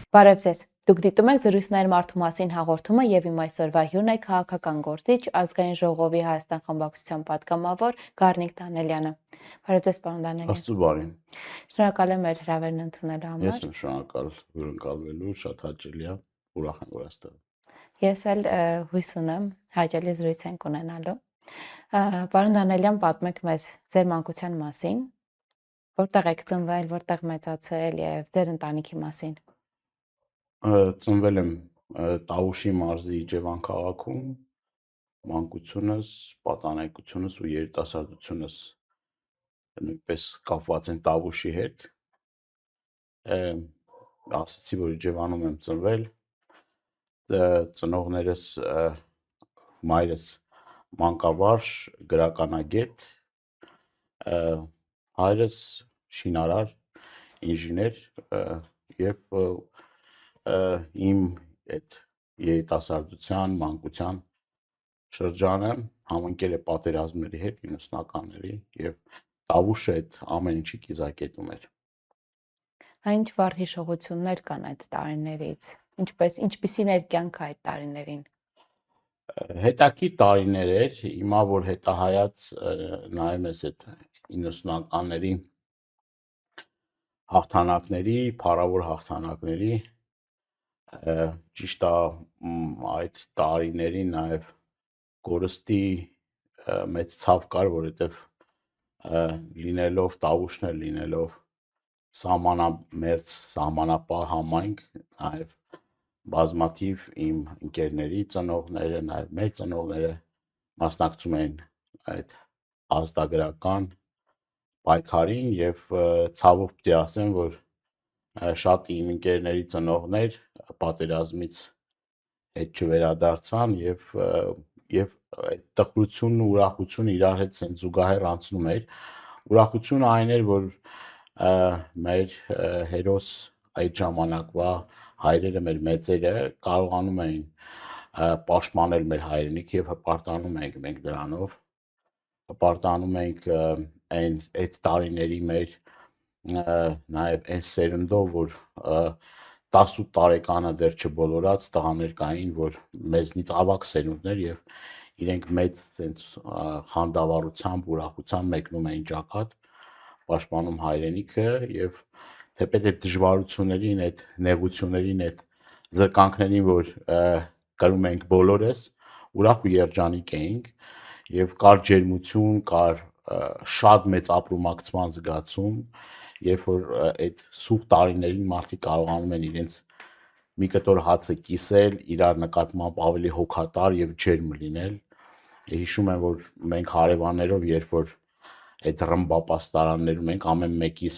Բարև ձեզ։ Դուք դիտում եք զրույցներ մարդու մասին հաղորդումը եւ իմ այսօրվա հյուրն է քաղաքական գործիչ ազգային ժողովի Հայաստան խմբակցության պատգամավոր Գառնիկ Դանելյանը։ Բարև ձեզ, պարոն Դանելյան։ Աստծո բարին։ Շնորհակալ եմ մեր հրավերն ընդունելու համար։ Ես եմ շնորհակալ հյուրընկալվելու, շատ հաճելի է, ուրախ եմ որ այստեղ։ Ես էլ հույս ունեմ հաճելի զրույց ենք ունենալու։ Պարոն Դանելյան, պատմեք մեզ ձեր մանկության մասին, որտեղ եք ծնվել, որտեղ մեծացել եւ ձեր ընտանիքի մասին։ Ծնվել եմ Տավուշի մարզի Իջևան քաղաքում, մանկությունս, պատանեկությունս ու երիտասարդությունս նույնպես կապված են Տավուշի հետ։ Ասացի, որ Իջևանում եմ ծնվել, ծնողներս մայրս մանկավարժ, գրականագետ, հայրս շինարար, ինժեներ եւ իմ այդ երիտասարդության, մանկության շրջանը համընկել է պատերազմների հետ 90-ականների եւ Տավուշը այդ ամեն ինչի կիզակետում էր։ Ինչ վառ հիշողություններ կան այդ տարիներից, ինչպիսին էր կյանքը այդ տարիներին։ Հետաքրքիր տարիներ էր, հիմա որ հետահայաց նայում ես այդ 90-ականների հաղթանակների, փառավոր հաղթանակների, ճիշտ է այդ տարիներին նաև կորստի մեծ ցավ կար, որովհետև լինելով Տավուշներ, լինելով սահմանամերձ սահմանապահ համայնք, նաև բազմաթիվ իմ ընկերների ծնողները, նաև մեր ծնողները մասնակցում էին այդ ազատագրական պայքարին եւ ցավով պիտի ասեմ, որ շատ իմ ընկերների ծնողներ պատերազմից հետ չվերադարձան եւ այդ տխրությունն ու ուրախությունը իրար հետ ցենց զուգահեռ անցնում էր։ Ուրախությունը այն էր, որ մեր հերոս այդ ժամանակվա հայրերը, մեր մեծերը կարողանում էին պաշտպանել մեր հայրենիքը եւ հպարտանում ենք մենք դրանով։ Հպարտանում ենք այդ տարիների մեր նաև այն սերնդով, որ 18 տարեկանը դեռ չբոլորած տղաներ կային, որ մեզնից ավագ սերունդներ եւ իրենք մեծ sense խանդավառությամբ, ուրախությամբ մեկնում էին ճակատ, պաշտպանում հայրենիքը եւ թեպետ այդ դժվարություններին, այդ նեղություններին, այդ զրկանքներին, որ կրում ենք բոլորս, ուրախ ու երջանիկ էինք եւ կար ջերմություն, կար շատ մեծ ապրումակցման զգացում, երբ որ այդ սուղ տարիներին մարդիկ կարողանում են իրենց մի կտոր հացը կիսել, իրար նկատմամբ ավելի հոգատար եւ ջերմ լինել։ Հիշում եմ, որ մենք հարևաններով, երբ որ այդ ռմբապաստարաններում ենք, ամեն մեկիս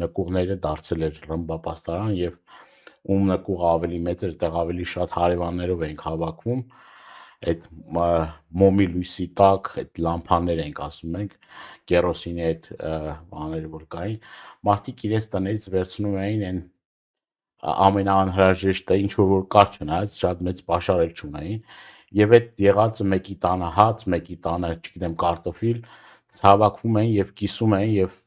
նկուղները դարձել էր ռմբապաստարան եւ ում նկուղը ավելի մեծ էր, այդտեղ ավելի շատ հարևաններով ենք հավաքվում, այդ մոմի լույսի տակ, այդ լամփաներ ենք ասում ենք, կերոսինի այդ բաները որ կային, մարդիկ իրենց տներից վերցնում էին այն ամենաանհրաժեշտը, ինչ որ կար չնայած շատ մեծ պաշար էլ չունեին, եւ այդ եղածը մեկի տանը հաց, մեկի տանը, չգիտեմ, կարտոֆիլ հավաքվում էին եւ կիսում էին եւ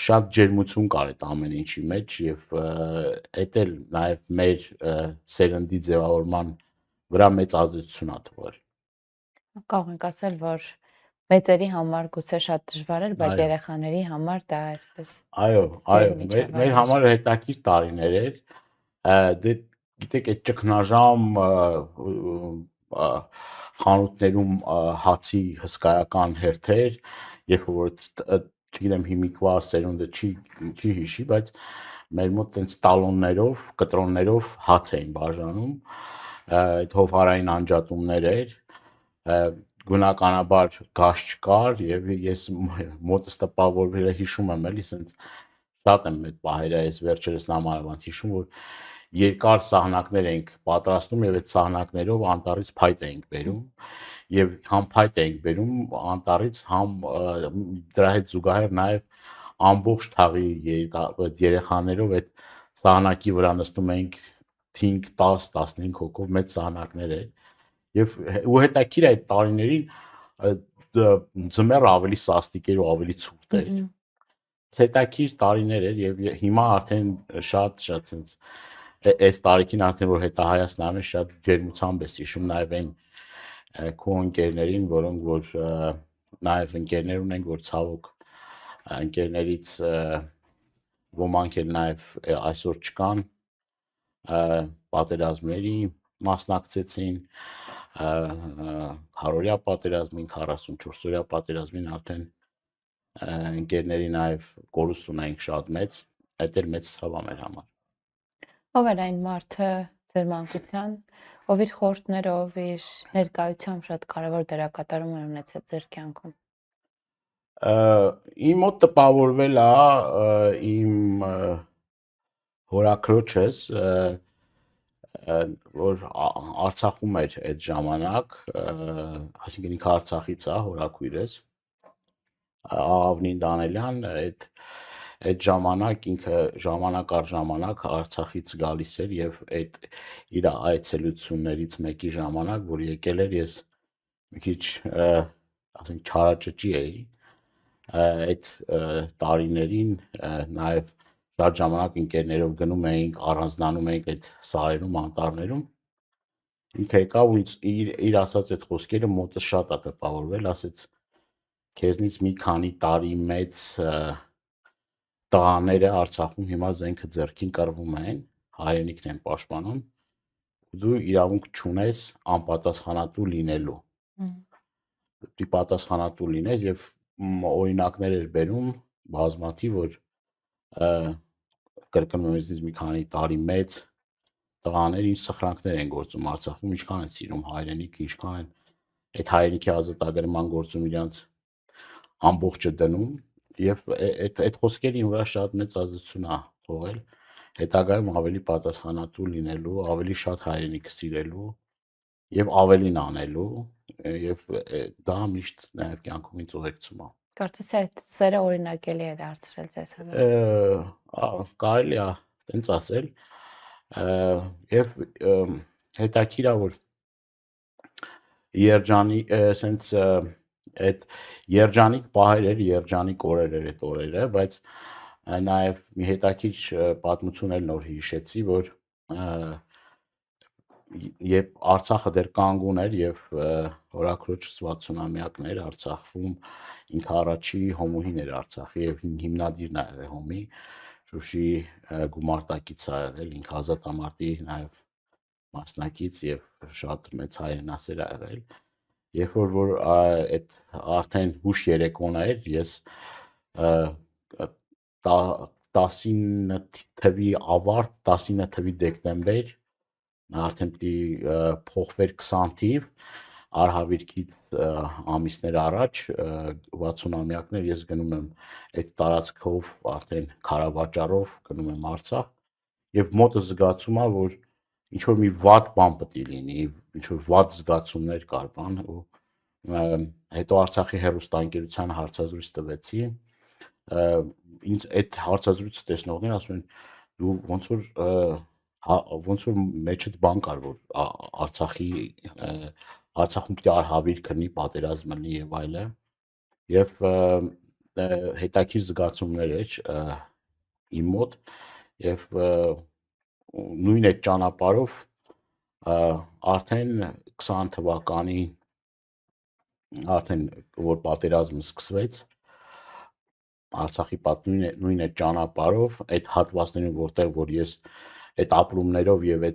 շատ ջերմություն կար այդ ամեն ինչի մեջ եւ այդ էլ նաեւ մեր սերնդի ձևավորման վրա մեծ ազդեցություն ա թողել։ Կարող ենք ասել, որ մեծերի համար գուցե շատ դժվար էր, բայց երեխաների համար դա այսպես։ Այո, մեր համար հետաքրքիր տարիներ էր։ Դե գիտեք, այդ ճգնաժամ խանութներում հացի հսկայական հերթեր, երբ որ չգիտեմ հիմիկվա սերունդը չի հիշի, բայց մեր մոտ տենց տալոններով, կտրոններով հաց էին բաժանում, այդ հովհարային անջատումներ էր, գունականաբար գազ չկար եւ ես մոտս տպավորվել հիշում եմ էլի, սենց շատ եմ այդ պահերը, ես վերջերս նամանավանդ հիշում, որ երկար սահնակներ ենք պատրաստում եւ այդ սահնակներով անտառից փայտ էինք բերում եւ համ փայտ էինք բերում անտառից, համ դրա հետ զուգահեռ նաեւ ամբողջ թաղի երեխաներով այդ սահնակի վրա նստում էինք 5, 10, 15 հոգով մեծ սահնակներ էր եւ ու հետաքրիր այդ տարիներին ձմեռը ավելի սաստիկ էր ու ավելի ցուրտ էր։ Հետաքրիր տարիներ էր եւ հիմա արդեն շատ սենց այս տարիքին արդեն որ հետահայացնամ է շատ ջերմությամբ ես հիշում նաև այն քո ընկերներին, որոնք որ նաև ընկերներ ունենք, որ ցավոք ընկերներից ոմանք էլ նաև այսօր չկան, պատերազմների մասնակցեցին, քարորյա պատերազմին, 44-օրյա պատերազմին արդեն ընկերների նաև կորուստ ունենք շատ մեծ, այդ էլ մեծ ցավ է մեր համար։ Ով էր այն մարդը ձեր մանկության, ով իր խորհուրդներով, իր ներկայությամբ շատ կարևոր դերակատարում է ունեցել ձեր կյանքում։ Իմ մոտ տպավորվել է իմ հորաքրոջս, որ Արցախում էր այդ ժամանակ, այսինքն ինքը Արցախից է, հորաքույրս, Ավնին Դանելյան, այդ ժամանակ ինքը ժամանակ առ ժամանակ Արցախից գալիս էր եւ այդ իր այցելություններից մեկի ժամանակ, որ եկել էր, ես մի քիչ ասենք չարաճճի էի այդ տարիներին, նաեւ շատ ժամանակ ընկերներով գնում էինք, առանձնանում էինք այդ սարերում, անտառներում։ Ինքը եկավ ու իր ասած այդ խոսքերը մոտս շատ է տպավորվել, ասեց քեզնից մի քանի տարի մեծ տղաները Արցախում հիմա զենքը ձեռքին կռվում են, հայրենիքն են պաշտպանում, դու իրավունք չունես անպատասխանատու լինելու։ Դու պատասխանատու լինես եւ օրինակներ էր բերում բազմաթիվ, որ կրկնում եմ մի քանի տարի մեծ տղաներ ինչ սխրանքներ են գործում Արցախում, ինչքան են սիրում հայրենիքը, ինչքան են այդ հայրենիքի ազատագրման գործում իրենց ամբողջը դնում եւ այդ խոսքերը իմ վրա շատ մեծ ազդեցություն է թողել, հետագայում ավելի պատասխանատու լինելու, ավելի շատ հայրենիքը սիրելու եւ ավելին անելու եւ դա միշտ նաեւ կյանքում ինձ ուղեկցում է։ Կարծես այդ սերը օրինակելի է դարձրել ձեզ համար։ Կարելի է տենց ասել, եւ հետաքրքիր է որ երջանիկ սենց այդ երջանիկ պահեր էր, երջանիկ օրեր էր այդ օրերը, բայց նաեւ մի հետաքրքիր պատմություն էլ նոր հիշեցի, որ երբ Արցախը դեռ կանգուն էր եւ հորաքրոջս 60-ամյակն էր Արցախում, ինքը առաջի հոմուհին էր Արցախի եւ հիմնադիրն է եղել հոմի, Շուշի գումարտակից է եղել, ինքը ազատամարտի նաեւ մասնակից եւ շատ մեծ հայրենասեր է եղել։ Երբ որ այդ արդեն հուշ երեկոն էր, ես 19 թվի ավարտ, 19 թվի դեկտեմբեր արդեն պիտի փոխվեր 20 թիվ արհավիրքից ամիսներ առաջ 60-ամյակն էր, ես գնում եմ այդ տարածքով արդեն քարավաճառով գնում եմ Արցախ եւ մոտը զգացում է որ ինչ որ մի վատ բան պետք է լինի, ինչ որ վատ զգացումներ կար բան ու հետո Արցախի հեռուստաընկերության հարցազրույց տվեցի, ինձ այդ հարցազրույցը տեսնողները ասում են դու ոնց որ մեջդ բան կար որ Արցախում պիտի արհավիրք լինի, պատերազմ լինի եւ այլը եւ հետաքրքիր զգացումներ էր իմ մոտ եւ նույն այդ ճանապարհով արդեն 20 թվականի արդեն որ պատերազմը սկսվեց Արցախի նույն այդ ճանապարհով այդ հատվածներում որտեղ որ ես այդ ապրումներով եւ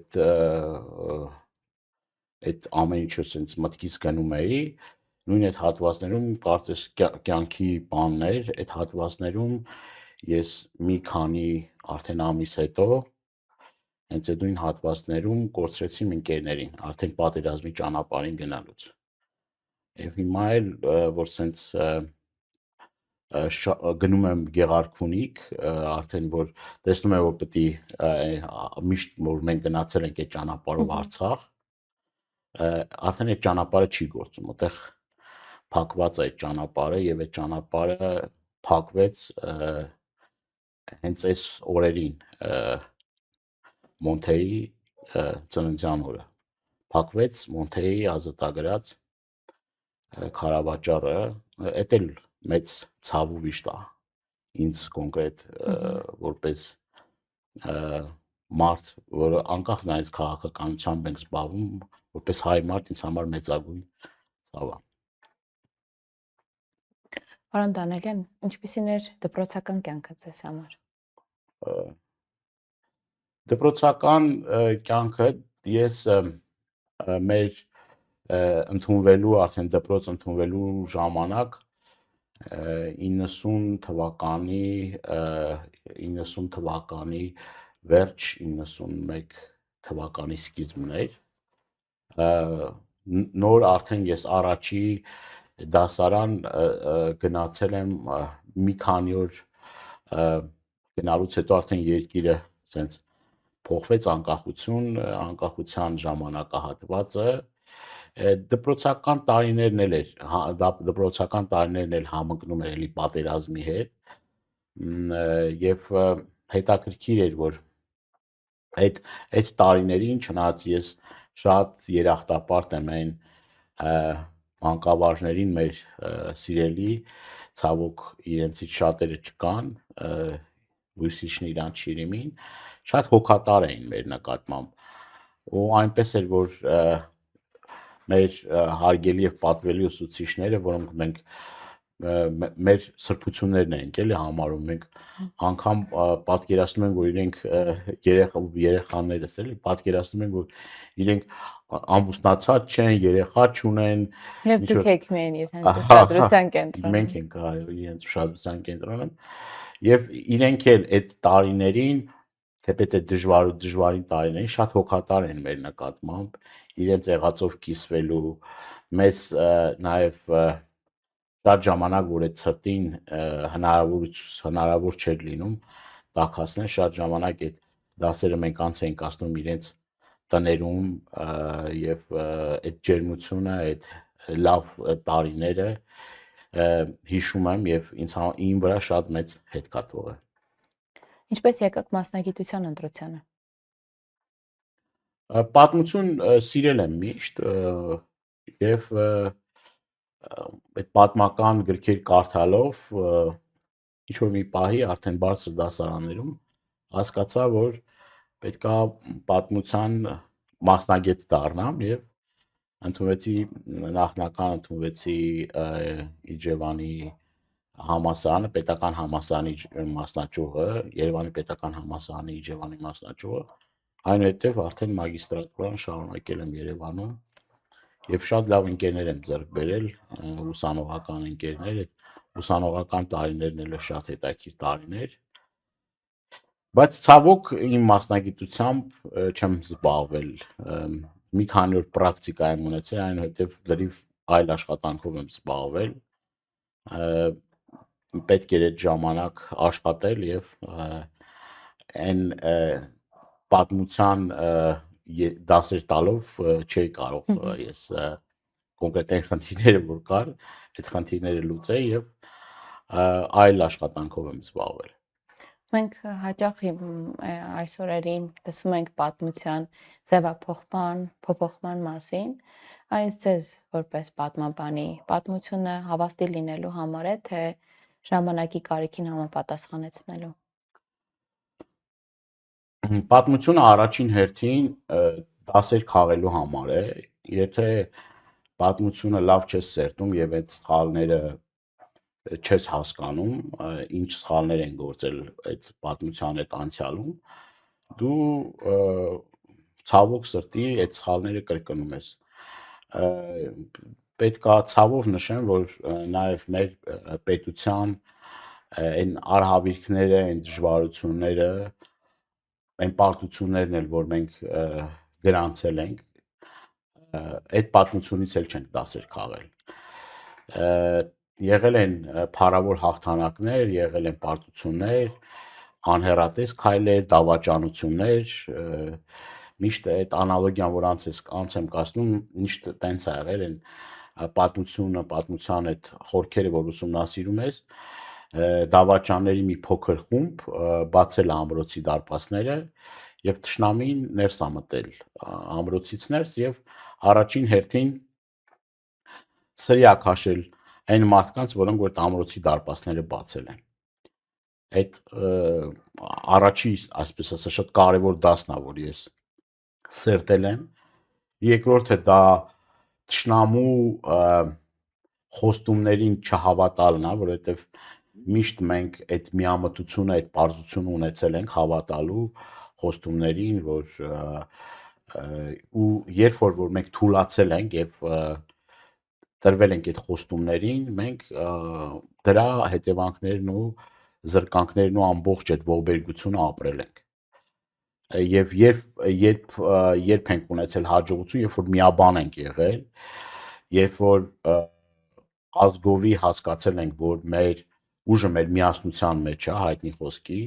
այդ ամեն ինչը sense մտքից գնում էի նույն այդ հատվածներում կարծես կյանքի բաններ այդ հատվածներում ես մի քանի արդեն ամիս հետո հենց այդ նույն հատվածներում կորցրեցի իմ ընկերներին արդեն պատերազմի ճանապարհին գնալուց եւ հիմա էլ որ sense գնում եմ Գեղարքունիք արդեն որ տեսնում եմ որ պետք է միշտ որ մենք գնացել ենք այդ ճանապարհով Արցախ արդեն այդ ճանապարհը չի գործում այդտեղ փակված է այդ ճանապարհը եւ այդ ճանապարհը փակվեց հենց այս օրերին Մոնթեի ծննդյան օրը փակվեց Մոնթեի ազատագրած քարավաճառը էդ էլ մեծ ցավ ու վիշտ է ինձ կոնկրետ որպես մարդ, որը անկախ նայած քաղաքականությամբ ենք զբաղվում, որպես հայ մարդ ինձ համար մեծագույն ցավ է։ Պարոն Դանելյան, ինչպիսին էր դպրոցական կյանքը ձեզ համար։ Դպրոցական կյանքը ես մեր ընդունվելու արդեն դպրոց ընդունվելու ժամանակ 90 թվականի վերջ 91 թվականի սկիզբն էր նոր արդեն ես առաջի դասարան գնացել եմ մի քանի օր գնալուց հետո արդեն երկիրը sense փոխվեց անկախության ժամանակահատվածը դպրոցական տարիներն էլ էր դպրոցական տարիներն էլ համընկնում էր էլի պատերազմի հետ եւ հետաքրքիր էր որ այդ տարիներին չնայած ես շատ երախտապարտ եմ այն մանկավարժներին մեր սիրելի ցավոք իրենցից շատերը չկան Լույսիչն իրանց շիրիմին շատ հոգատար էին մեր նկատմամբ ու այնպես էր որ մեր հարգելի եւ պատվելի ուսուցիչները որոնք մենք մեր սրբություններն ենք էլի համարում մենք անգամ պատկերացնում ենք որ իրենք երեխաներս էլի պատկերացնում ենք որ իրենք ամուսնացած չեն երեխա չունեն Եվ դուք եք միայն իրենց ուշադրության կենտրոնում մենք ենք իրենց ուշադրության կենտրոնում եւ իրենք էլ այդ տարիներին թեպետ այդ դժվարին տարիներին շատ հոգատար են մեր նկատմամբ իրենց եղածով կիսվելու մեզ նաեւ շատ ժամանակ որ այդ ցրտին հնարավոր չէր լինում տաքացնել շատ ժամանակ այդ դասերը մենք անց էինք կացնում իրենց տներում եւ այդ ջերմությունը այդ լավ տարիները հիշում եմ եւ իմ վրա շատ մեծ հետք կա թողել Ինչպես եկաք մասնագիտության ընտրությանը պատմություն սիրել եմ միշտ եւ այդ պատմական գրքեր կարդալով ինչ որ մի պահի արդեն բարձր դասարաններում հասկացա որ պետքա պատմության մասնագետ դառնամ եւ նախնական ընդունվեցի Իջևանի համալսարանը պետական համալսարանի մասնաճյուղը Երևանի պետական համալսարանի Իջևանի մասնաճյուղը այնուհետև արդեն մագիստրատուրան շարունակել եմ Երևանում եւ շատ լավ ընկերներ եմ ձեռք բերել ուսանողական ընկերներ այդ ուսանողական տարիներն էլ շատ հետաքրքիր տարիներ բայց ցավոք իմ մասնագիտությամբ չեմ զբաղվել մի քանի օր պրակտիկա եմ ունեցել այնուհետև լրիվ այլ աշխատանքով եմ զբաղվել պետք էր այդ ժամանակ աշխատել եւ այն պատմության դասեր տալով չէի կարող ես կոնկրետ այն խնդիրները որ կար այդ խնդիրները լուծեի եւ այլ աշխատանքով եմ զբաղվել Մենք հաճախ այս օրերին լսում ենք պատմության փոփոխման մասին այս ձեզ որպես պատմաբանի պատմությունը հավաստի լինելու համար է թե ժամանակի կարիքին համապատասխանեցնելու Պատմությունը առաջին հերթին դասեր քաղելու համար է, եթե պատմությունը լավ չես սերտում եւ այդ սխալները չես հասկանում, ինչ սխալներ են գործել այդ պատմության այդ անցյալում, դու ցավոք սրտի այդ սխալները կրկնում ես։ Պետք է ցավով նշեմ, որ նաեւ մեր պետության այն արհավիրքները, այն դժվարությունները այն պարտություններն էլ որ մենք գրանցել ենք այդ պատմությունից էլ չենք դասեր քաղել եղել են փառավոր հաղթանակներ եղել են պարտություններ անհեռատես քայլեր դավաճանություններ միշտ այդ անալոգիան որ անց եմ կասնում միշտ տենց է եղել են պատմության այդ խորքերը որ ուսումնասիրում ես դավաճանների մի փոքր խումբ բացել ամրոցի դարպասները եւ թշնամին ներս է մտել ամրոցից ներս եւ առաջին հերթին սրիա քաշել այն մարդկանց որոնք որ ամրոցի դարպասները բացել են այդ առաջի, այսպես ասած, շատ կարևոր դասն է, որ ես սերտել եմ։ Երկրորդը դա թշնամու խոստումներին չհավատալն է, որովհետև միշտ մենք այդ միամտությունը, այդ պարզությունը ունեցել ենք հավատալու խոստումներին, ու երբ որ մենք թուլացել ենք եւ տրվել ենք այդ խոստումներին, մենք դրա հետևանքներն ու զրկանքներն ու ամբողջ այդ ողբերգությունը ապրել ենք։ Եվ երբ ենք ունեցել հաջողություն, երբ որ միաբան ենք եղել, երբ որ ազգովի հասկացել ենք, որ մեր ուժը մեր միասնության մեջ է, հայտնի խոսքի,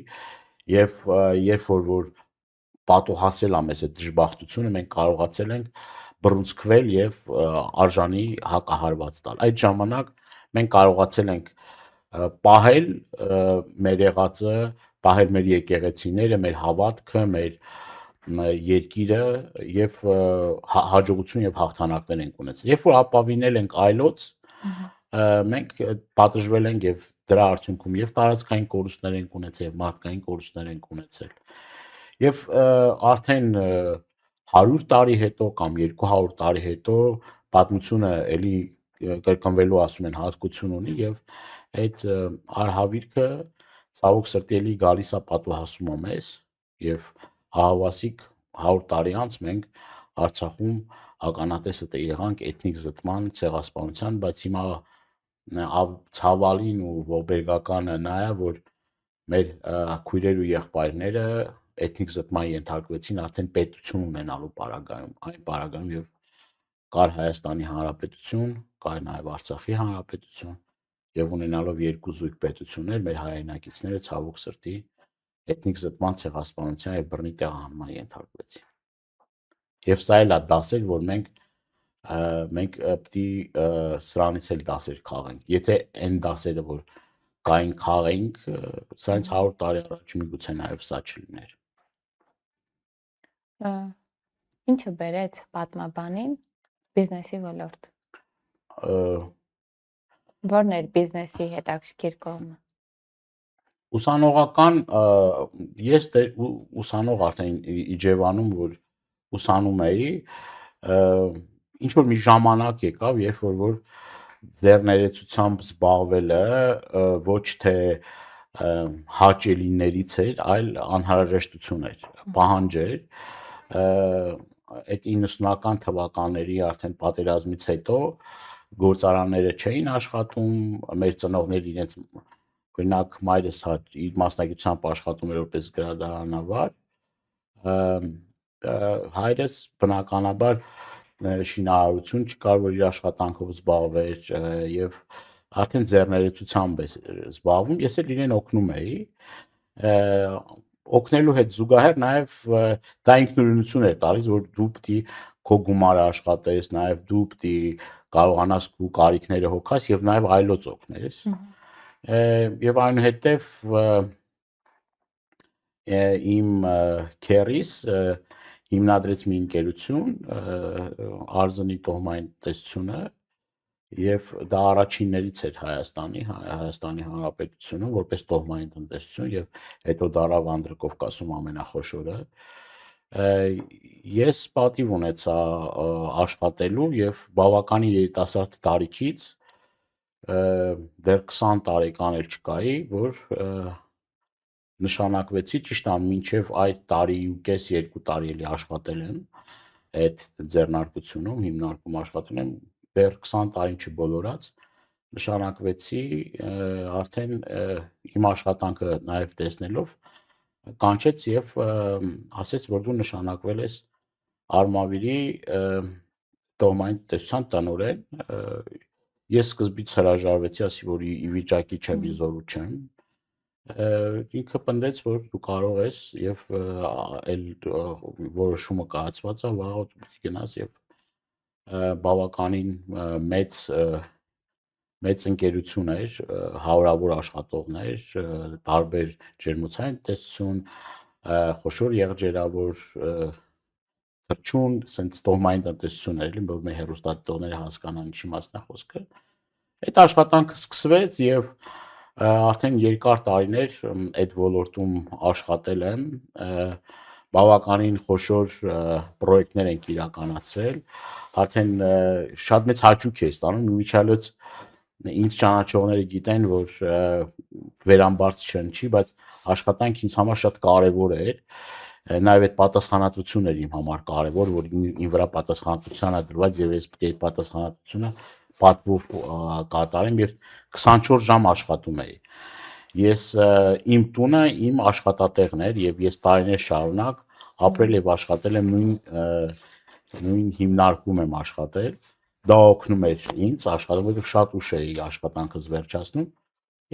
եւ երբ որ պատուհասել է մեզ այդ դժբախտությունը, մենք կարողացել ենք բռունցքվել եւ արժանի հակահարված տալ։ Այդ ժամանակ մենք կարողացել ենք պահել մեր եղածը, պահել մեր եկեղեցիները, մեր հավատքը, մեր երկիրը եւ հաջողություն եւ հաղթանակներ ենք ունեցել։ Երբ որ ապավինել ենք այլոց, մենք պատժվել ենք եւ դրա արդյունքում եւ տարածքային կորուստներ ենք ունեցել եւ մարդկային կորուստներ ենք ունեցել։ Եվ արդեն 100 տարի հետո կամ 200 տարի հետո պատմությունը էլի կրկնվելու, ասում են, հատկություն ունի եւ այդ արհավիրքը ցավոք սրտի էլի գալիս է պատուհասում է մեզ եւ ահավասիկ 100 տարի անց մենք Արցախում ականատեսը եղանք էթնիկ զտման, ցեղասպանության, բայց հիմա ցավալին ու ողբերգականը նա է, որ մեր քույրեր ու եղբայրները էթնիկ զտման ենթարկվեցին արդեն պետություն ունենալու պարագայում, այն պարագայում եւ կար Հայաստանի Հանրապետություն, կար նաեւ Արցախի Հանրապետություն եւ ունենալով երկու զույգ պետություններ մեր հայրենակիցները ցավոք սրտի էթնիկ զտման, ցեղասպանության եւ բռնի տեղահանման ենթարկվեցին։ Եվ սա էլ է դասեր, որ մենք պիտի սրանից էլ դասեր քաղենք։ Եթե այն դասերը, որ կային քաղենք, սրանից 100 տարի առաջ միգուցե նաև սա չլիներ։ Ինչը բերեց պատմաբանին բիզնեսի ոլորտ։ Որն էր բիզնեսի հետաքրքիր կողմը։ Ուսանողական, ես ուսանող արդեն Իջևանում, որ ուսանում էի, ինչ որ մի ժամանակ եկավ, երբ որ ձեռներեցությամբ զբաղվելը ոչ թե հաճելիներից էր, այլ անհրաժեշտություն էր, պահանջ էր։ Այդ 90-ական թվականների արդեն պատերազմից հետո գործարանները չէին աշխատում, մեր ծնողները իրենց օրինակ մայրս իր մասնագիտությամբ աշխատում էր որպես գրադարանավար, հայրս բնականաբար շինարարություն չկար, որ իր աշխատանքով զբաղվեր եւ արդեն ձեռներեցությամբ էր զբաղվում, ես էլ իրեն օգնում էի, օգնելու հետ զուգահեռ նաեւ դա ինքնուրույնություն էր տալիս, որ դու պիտի քո գումարը աշխատես, նաեւ դու պիտի կարողանաս քո կարիքները հոգաս եւ նաեւ այլոց օգնես։ Եվ այնուհետև իմ քերիս հիմնադրեց մի ընկերություն, Արզնի տոհմային տնտեսությունը, եւ դա առաջիններից էր Հայաստանի Հանրապետությունում որպես տոհմային տնտեսություն եւ հետո դարավ Անդրկովկասում ամենախոշորը։ Ես պատիվ ունեցա աշխատելու եւ բավականին երիտասարդ տարիքից դեռ 20 տարեկան էլ չկայի, որ նշանակվեցի, ճիշտ է, մինչև այդ տարի ու կես 2 տարի էլի աշխատել եմ այդ ձեռնարկությունում, հիմնարկում աշխատել եմ, դեռ 20 տարին չբոլորած նշանակվեցի արդեն իմ աշխատանքը նաև տեսնելով կանչեց եւ ասեց, որ դու նշանակվել ես Արմավիրի տոհմային տնտեսության տնօրեն։ Ես սկզբից հրաժարվեցի, ասի, որ ի վիճակի չեմ, զորու չեմ։ Ինքը պնդեց, որ դու կարող ես եւ այլ որոշումը կայացված է, վաղը դու գնաս եւ բավականին մեծ ընկերություն էր, հարյուրավոր աշխատողներ, տարբեր ջերմոցային տնտեսություն, խոշոր եղջերավոր թռչուն, ասենց տոհմային տնտեսություն էր, որ մեր հեռուստադիտողները հասկանան ինչի մասն է խոսքը։ Այդ աշխատանքը սկսվեց եւ Արդեն երկար տարիներ այդ ոլորտում աշխատել եմ, բավականին խոշոր պրոյեկտներ ենք իրականացրել, արդեն շատ մեծ հաճույք է ստանում, իմիջիալոց ինձ ճանաչողները գիտեն, որ վերամբարձ չեմ չի, բայց աշխատանք ինձ համար շատ կարևոր էր, նաև այդ պատասխանատվությունն էր իմ համար կարևոր, որ իմ վրա պատասխանատվության է դրված եւ ես պետք է այդ պատասխանատվությունը պատվով կատարեմ եւ 24 ժամ աշխատում էի։ Ես իմ տունը իմ աշխատատեղն էր եւ ես տարիներ շարունակ ապրել եւ աշխատել եմ նույն հիմնարկում եմ աշխատել։ Դա օգնում էր ինձ աշխատել, որովհետեւ շատ ուշ էի աշխատանքս վերջացնում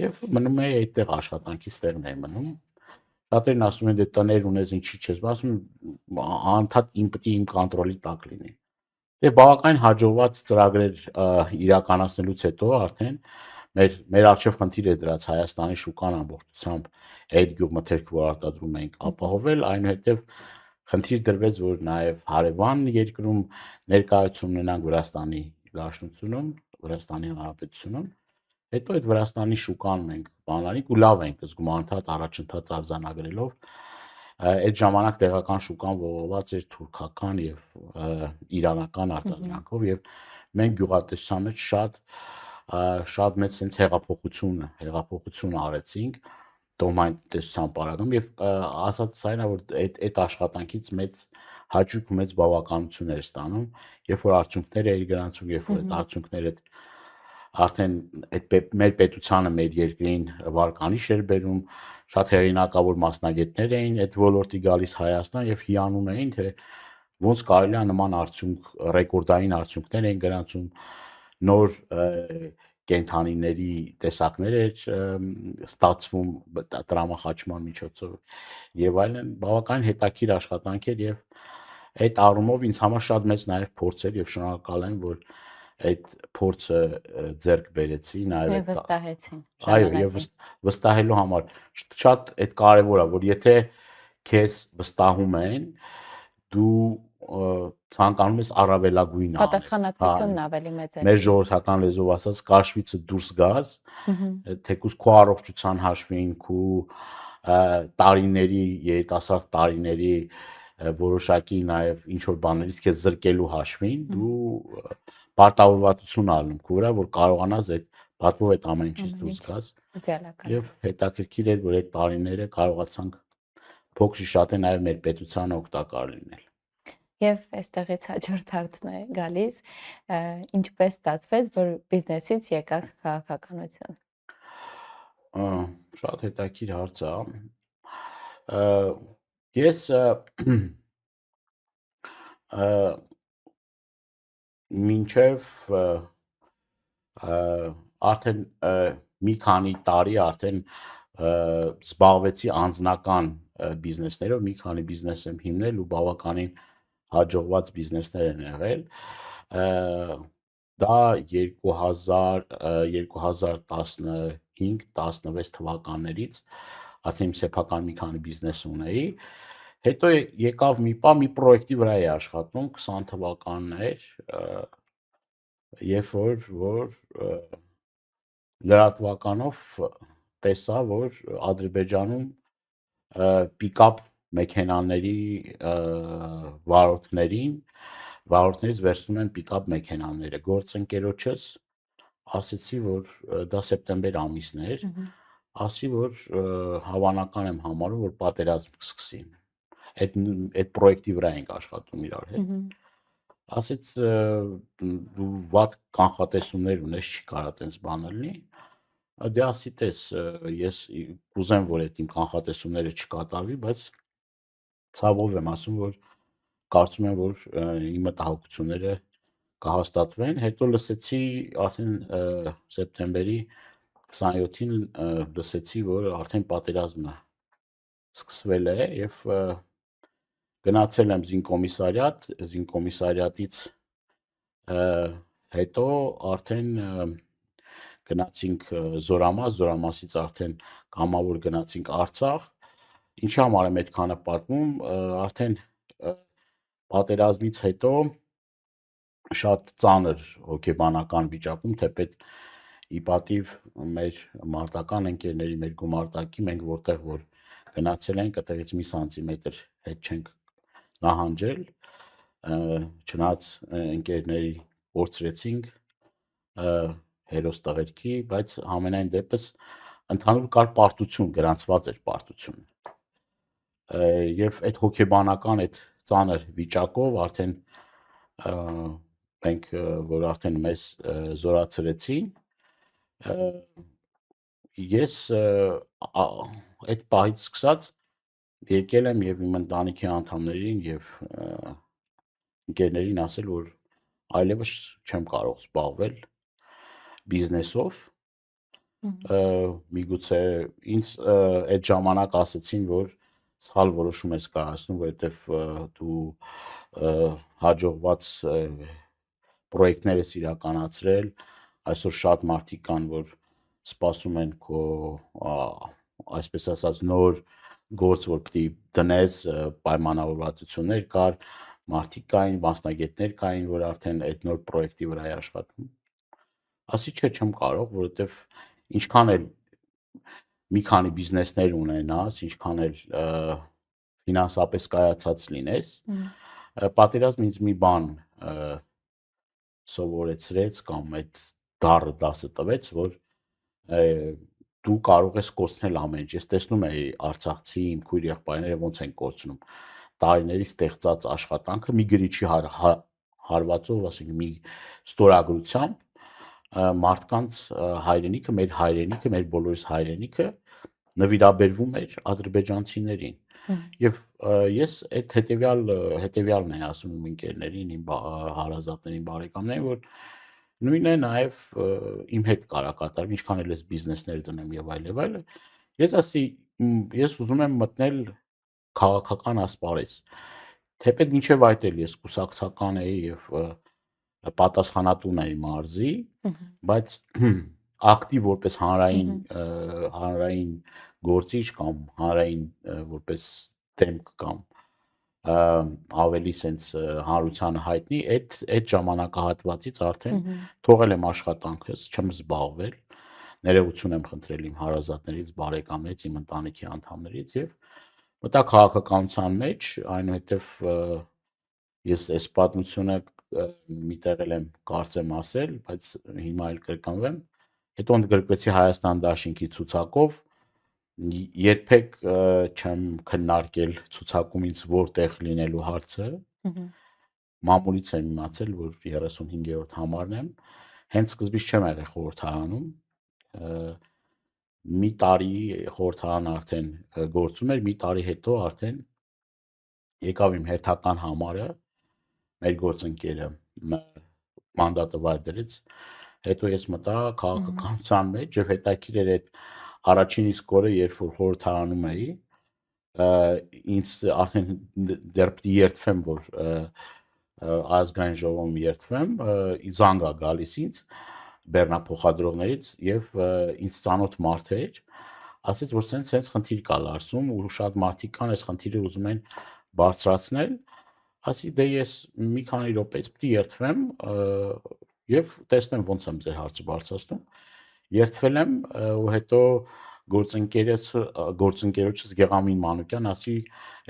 եւ մնում էի այդտեղ աշխատանքից տեղն էի մնում։ Շատերն ասում են դե տներ ունես ինչի՞ չես, ասում անդադ պետք է իմ կոնտրոլի տակ լինի։ Դե բավականին հաջողված ծրագրեր իրականացնելուց հետո արդեն մեր արժեվ խնդիր է դրած Հայաստանի շուկան ամբողջությամբ այդ գյուղմթերք, որ արտադրում ենք, ապահովել, այնուհետև խնդիր դրվեց, որ նաև հարևան երկրում ներկայացում ունենանք Վրաստանի Դաշնությունում, Վրաստանի Հանրապետությունում, հետո այդ Վրաստանի շուկան մենք բանալինք ու լավ ենք զգում անդադ առաջընթաց արձանագրելով, այդ ժամանակ տեղական շուկան ողողված էր թուրքական եւ իրանական արտադրանքով եւ մենք գյուղատնտեսության մեջ շատ մեծ sense հեղափոխություն արեցինք տոհմային տնտեսության պարագայում եւ ասած այն է որ այդ աշխատանքից մեծ հաճույք ու մեծ բավականություն էր ստանում երբ որ արդյունքներ էի գրանցում երբ որ այդ արդյունքները արդեն այդ մեր պետությանը մեր երկրին վարկանիշ էր բերում շատ հեղինակավոր մասնագետներ էին այդ ոլորտի գալիս Հայաստան եւ հիանում էին թե ոնց կարելի է նման արդյունք ռեկորդային արդյունքներ էին գրանցում նոր կենթանիների տեսակներ էր ստացվում տրամախաչման միջոցով եւ այլն բավականին հետաքրքիր աշխատանք էր եւ այդ առումով ինձ համար շատ մեծ նաեւ փորձ էր եւ շնորհակալ եմ որ այդ փորձը ձեռք բերեցի նաեւ Եվ վստահեցին։ Այո, եւ վստահելու համար շատ այդ կարեւոր է, որ եթե քեզ վստահում են, դու ցանկանում ես առավելագույնը անես։ Պատասխանատվությունն ավելի մեծ է։ Մեր ժողովրդական լեզվով ասած կաշվիցը դուրս գաս, թեկուզ քո առողջության հաշվին, քո տարիների, երիտասարդ տարիների որոշակի նաեւ ինչ որ բաներից քեզ զրկելու հաշվին, դու պարտավորվածություն առնում քո վրա, որ կարողանաս այդ պատվով այդ ամեն ինչից դուրս գաս։ Իդեալական։ Եվ հետաքրքիր էր, որ այդ տարիները կարողացանք փոքրի շատ է նաև մեր պետությանը օգտակար լինել։ Եվ այստեղից հաջորդ հարցն է գալիս, ինչպես ստացվեց, որ բիզնեսից եկաք քաղաքականություն։ Շատ հետաքրքիր հարց է։ Ես մինչև արդեն մի քանի տարի արդեն զբաղվեցի անձնական բիզնեսներով, մի քանի բիզնես եմ հիմնել ու բավականին հաջողված բիզնեսներ են եղել։ Դա 2015-16 թվականներից արդեն իմ սեփական մի քանի բիզնես ունեի։ Հետո եկավ մի պրոյեկտի վրա էի աշխատում 20 թվականներ, երբ որ լրատվականով տեսա, որ Ադրբեջանում պիկապ մեքենաների վարորդներից վերցնում են պիկապ մեքենաները։ Գործընկերոջս ասեցի, որ դա սեպտեմբեր ամիսն էր, ասի, որ հավանական եմ համարում, որ պատերազմ կսկսին։ Այդ պրոյեկտի վրա ենք աշխատում իրար հետ։ Ասեց դու վատ կանխատեսումներ ունես, չի կարա տենց բանը լինի։ Դե ասի տես, ես կուզեմ, որ այդ իմ կանխատեսումները չկատարվի, բայց ցավով եմ ասում, որ կարծում եմ, որ իմ մտահոգությունները կհաստատվեն։ Հետո լսեցի արդեն սեպտեմբերի 27-ին լսեցի, որ արդեն պատերազմը սկսվել է եւ գնացել եմ զինկոմիսարիատից հետո արդեն գնացինք Զորամասից արդեն կամավոր գնացինք Արցախ։ Ինչի համար եմ այդքանը պատմում, արդեն պատերազմից հետո շատ ծանր հոգեբանական վիճակում, թեպետ ի պատիվ մեր մարտական ընկերների, մեր գումարտակի, մենք որտեղ որ գնացել ենք, այդտեղից մի սանտիմետր հետ չենք նահանջել, չնայած ընկերների կորցրեցինք հերոս տղերքի, բայց ամենայն դեպս ընդհանուր կար պարտություն, գրանցված էր պարտություն։ Եվ այդ հոգեբանական այդ ծանր վիճակով արդեն մենք որ արդեն մեզ զորացրեցին, ես այդ պահից սկսած եկել եմ եւ իմ ընտանիքի անդամներին եւ ընկերներին ասել, որ այլևս չեմ կարող զբաղվել բիզնեսով, միգուցե ինձ այդ ժամանակ ասեցին, որ սխալ որոշում ես կայացնում, որովհետև դու հաջողված պրոյեկտներ ես իրականացրել, այսօր շատ մարդիկ կան, որ սպասում են քո այսպես ասած նոր գործ, որ պիտի դնես, պայմանավորվածություններ կար, մարդիկ կային, մասնագետներ կային, որ արդեն այդ նոր պրոյեկտի վրա է աշխատում։ Ասի չէ, չեմ կարող, որովհետև ինչքան էլ մի քանի բիզնեսներ ունենաս, ինչքան էլ ֆինանսապես կայացած լինես, պատերազմը ինձ մի բան սովորեցրեց կամ այդ դառը դասը տվեց, որ դու կարող ես կորցնել ամեն ինչ։ Ես տեսնում էի արցախցի իմ քույր եղբայրները ոնց են կորցնում տարիների ստեղծած աշխատանքը մի գրիչի հարվածով, ասենք մի ստորագրությամբ մարդկանց հայրենիքը, մեր բոլորիս հայրենիքը նվիրաբերվում էր ադրբեջանցիներին։ Եվ ես այդ հետևյալն եմ ասում իմ ընկերներին, իմ հարազատներին, բարեկամներին, որ նույնն է նաև իմ հետ կարա կատարեմ, ինչքան էլ ես բիզնեսներ դնեմ եւ այլ եւ այլ։ Ես ուզում եմ մտնել քաղաքական ասպարեզ։ Թեպետ մինչև այդ էլ ես կուսակցական էի եւ պատասխանատուն էի մարզի, բայց ակտիվ որպես հանրային գործիչ կամ հանրային որպես դեմք կամ ավելի սենց հանրությանը հայտնի, այդ ժամանակահատվածից արդեն թողել եմ աշխատանքս, չեմ զբաղվել, ներողություն եմ խնդրել իմ հարազատներից, բարեկամներից, իմ ընտանիքի անդամներից եւ մտա քաղաքականության մեջ, այնուհետև ես այս պատմությունը միտեղ եմ կարծեմ ասել, բայց հիմա էլ կրկնվեմ, հետո ընդգրկվեցի Հայաստան դաշինքի ցուցակով, երբեք չեմ քննարկել ցուցակում ինձ որտեղ լինելու հարցը, մամուլից եմ իմացել, որ 35-րդ համարն եմ, հենց սկզբից չեմ եղել խորհրդարանում, մի տարի խորհրդարանը արդեն գործում էր, մի տարի հետո արդեն եկավ իմ հերթական համարը, մեր գործընկերը մանդատը վայր դրեց, հետո ես մտա քաղաքականության մեջ եւ հետաքրիր էր այդ առաջին իսկ օրը, երբ որ խորհրդարանում էի, ինձ արդեն դեռ պիտի երդվեմ, որ ազգային ժողովում երդվեմ, զանգ է գալիս ինձ բեռնափոխադրողներից եւ ինձ ծանոթ մարդ էր, ասեց, որ սենց խնդիր կա Լարսում, ու շատ մարդիկ կան, այս խնդիրը ուզում են բարձրացնել, ասի դե ես մի քանի րոպեից պիտի երդվեմ եւ տեսնեմ ոնց եմ ձեր հարցը բարձրացնում։ Երդվել եմ ու հետո գործընկերոջս Գեղամին Մանուկյան ասի,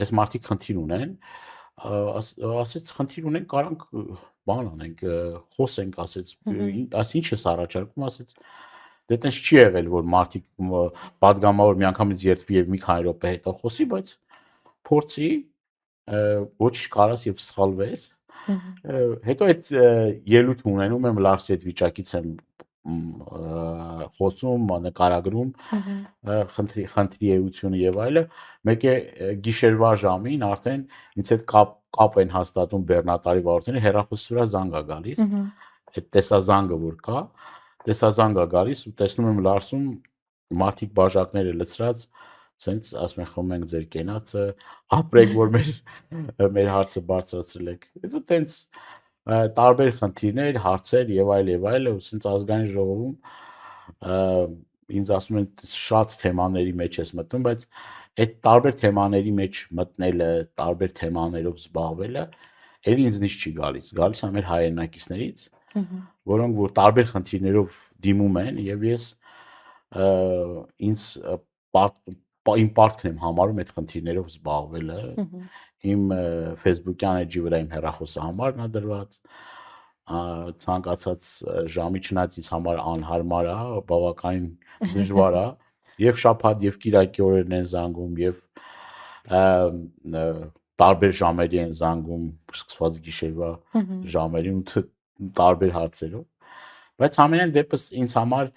այս մարդիկ խնդիր ունեն, ասեց խնդիր ունեն, կարանք բան անենք, խոսենք, ասեց, ինչ ես առաջարկում, ասեց, դե տենց չի եղել, որ մարդիկ պատգամավոր միանգամից երդվի եւ մի քանի րոպե հետո խոսի, բայց փորձի ոչ կարաս եւ սխալվես։ Հետո այդ ելույթ ունենում եմ Լարսի այդ վիճակից եմ խոսում, նկարագրում, խնդրի էությունը եւ այլը, մեկ է գիշերվա ժամին արդեն ինձ հետ կապ են հաստատում բեռնատարի վարորդները, հեռախոսի վրա զանգ է գալիս, այդ տեսազանգը որ կա, տեսազանգ է գալիս ու տեսնում եմ Լարսում մարդիկ բաժակները լցրած, սենց ասում են խմում ենք ձեր կենացը, ապրեք, որ մեր հարցը բարձրացրել եք։ Հետո տենց տարբեր խնդիրներ, հարցեր եւ այլ, ու սենց ազգային ժողովում ինձ ասում են շատ թեմաների մեջ ես մտնում, բայց այդ տարբեր թեմաների մեջ մտնելը, տարբեր թեմաներով զբաղվելը էլի ինձնից չի գալիս, գալիս է մեր հայրենակիցներից, որոնք որ տարբեր խնդիրներով դիմում են եւ ես ինձ իմ պարտքն եմ համարում այդ խնդիրներով զբաղվելը իմ Facebook-յան էջի վրա իմ հեռախոսը համարն է դրված ցանկացած ժամի չնայած ինձ համար անհարմար է բավականին դժվար է եւ շաբաթ եւ կիրակի օրերն են զանգում եւ տարբեր ժամերի են զանգում սկսված գիշերվա ժամերին տարբեր հարցերով բայց ամենայն դեպս ինձ համար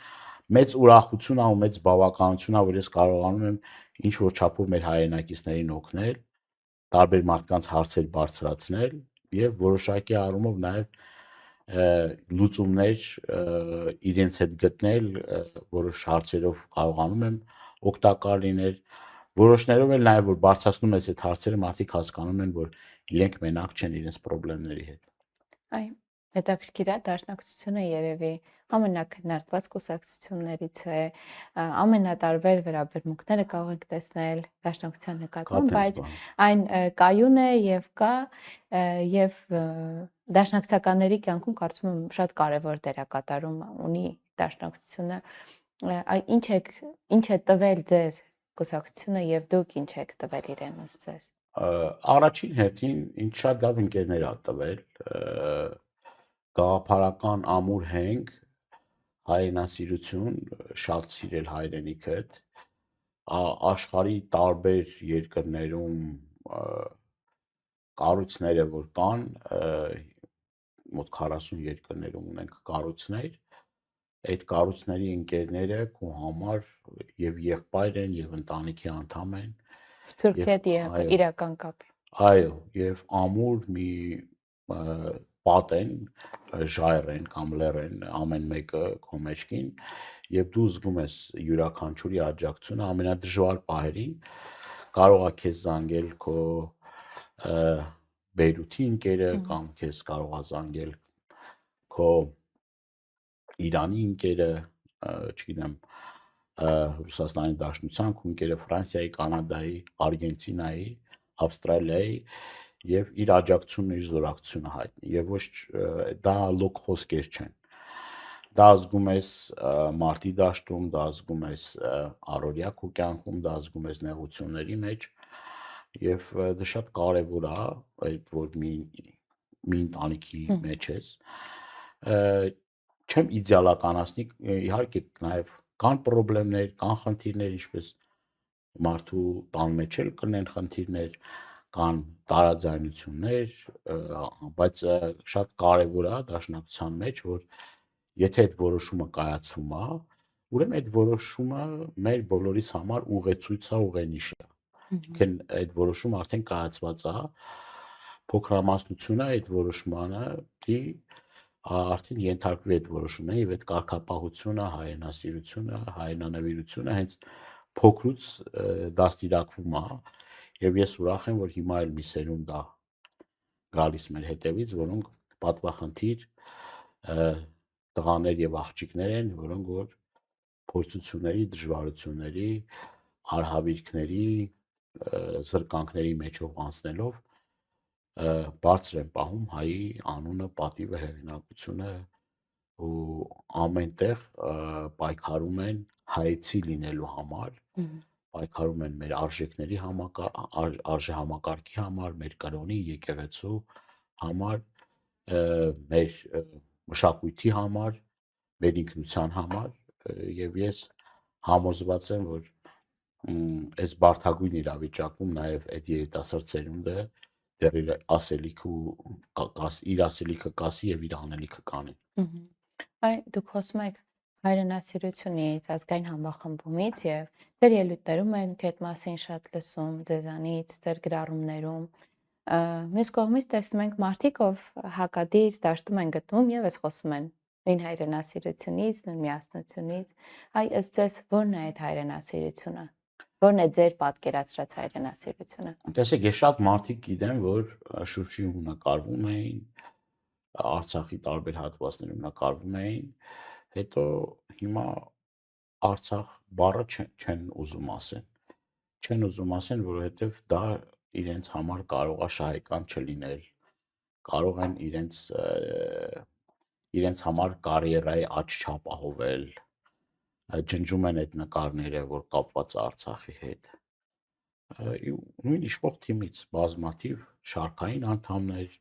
մեծ ուրախություն ու մեծ բավականություն է որ ես կարողանում եմ ինչ որ չափով մեր հայրենակիցներին օգնել տարբեր մարդկանց հարցեր բարձրացնել եւ որոշակի առումով նաեւ լուծումներ իրենց հետ գտնել որոշ հարցերով կարողանում եմ օգտակար լինել որոշներով էլ նաեւ որ բարձրացնում ես այդ հարցերը մարդիկ հասկանում են որ իրենք մենակ չեն իրենց խնդիրների հետ այ հետաքրքիր է դաշնակցությունը երևի ամենակնարկված կուսակցություններից է ամենատարբեր վերաբերմունքները կարող եք տեսնել դաշնակցության նկատմամբ բայց այն կայուն է եւ կա եւ դաշնակցականների կյանքում կարծում եմ շատ կարեւոր դերակատարում ունի դաշնակցությունը ինչ է տվել ձեզ կուսակցությունը եւ դուք ինչ եք տվել իրենից ձեզ առաջին հերթին ինչ շատ լավ ընկերներ ա տվել գաղափարական ամուր հենք հայրենասիրություն շատ սիրել հայրենիքդ աշխարհի տարբեր երկրներում կառույցները որ կան մոտ 40 երկրներում ունենք կառույցներ այդ կառույցների ընկերները քո համար եւ եղբայր են եւ ընտանիքի անդամ են սփյուռքի հետ իրական կապ այո եւ ամուր մի պատ են ժայռ են կամ լեռ են ամեն մեկը քո մեջքին եւ դու զգում ես յուրաքանչյուրի աջակցությունը ամենադժվար պահերին կարող է քեզ զանգել քո Բեյրութի ընկերը կամ քեզ կարող է զանգել քո Իրանի ընկերը չգիտեմ Ռուսաստանի Դաշնության քո ընկերը Ֆրանսիայի, Կանադայի, Արգենտինայի, Ավստրալիայի եւ իր աջակցությունն իր զորակցությունը հայտնի եւ ոչ դա լոկ խոսքեր չեն դա զգում ես մարտի դաշտում դա զգում ես առօրյա քո կյանքում դա զգում ես նեղությունների մեջ եւ դա շատ կարեւոր է այդ որ մի ընտանիքի մեջ ես չեմ իդեալականացնի իհարկե նաեւ կան խնդիրներ կան խնդիրներ ինչպես մարդու տան մեջ էլ կնեն խնդիրներ կան տարաձայնություններ բայց շատ կարեւոր է դաշնակցության մեջ որ եթե այդ որոշումը կայացվում է ուրեմն այդ որոշումը մեր բոլորիս համար ուղեցույց է ուղենիշ է ինքն այդ որոշումը արդեն կայացված է փոքրամասնությունը այդ որոշմանը դի արդեն ենթարկվի այդ որոշումն եւ այդ կարգապահությունը հայրենասիրությունը հայրենանվիրությունը հենց փոքրուց դաստիարակվում է եւ ես ուրախ եմ որ հիմա էլ մի սերունդ է գալիս մեր հետևից որոնք պատվախնդիր տղաներ եւ աղջիկներ են որոնք որ փորձությունների դժվարությունների արհավիրքների զրկանքների մեջով անցնելով բարձր են պահում հայի անունը պատիվը հեղինակությունը ու ամենտեղ պայքարում են հայեցի լինելու համար պայքարում են մեր արժեքների արժեհամակարգի համար, մեր կրոնի, եկեղեցու համար, մեր մշակույթի համար, մեր ինքնության համար եւ ես համոզված եմ, որ այս բարդագույն իրավիճակում նաեւ այդ երիտասարդ սերունդը դեռ իր ասելիքը կասի եւ իր անելիքը կանի։ Այ դուք խոսում եք հայրենասիրությունից, ազգային համախմբումից եւ ձեր ելույթներում ենք այդ մասին շատ լսում ձեզանից, ձեր գրառումներում։ Մյուս կողմից տեսնում ենք մարդիկ, ով հակադիր դաշտում են գտնում եւ ես խոսում են նույն հայրենասիրությունից, նույն միասնությունից։ Այ ըստ ձեզ ո՞րն է այդ հայրենասիրությունը։ Ո՞րն է ձեր պատկերացրած հայրենասիրությունը։ Տեսեք, ես շատ մարդիկ գիտեմ, որ Շուշի նկարվում էին, Արցախի տարբեր հատվածներում նկարվում էին, հետո հիմա Արցախ բառը չեն ուզում ասեն։ Չեն ուզում ասեն, որովհետև դա իրենց համար կարող է շահեկան չլինել։ Կարող են իրենց իրենց համար կարիերայի աճ չապահովել, ջնջում են այդ նկարները, որ կապված է Արցախի հետ։ Նույն իշխող թիմից բազմաթիվ շարքային անդամներ,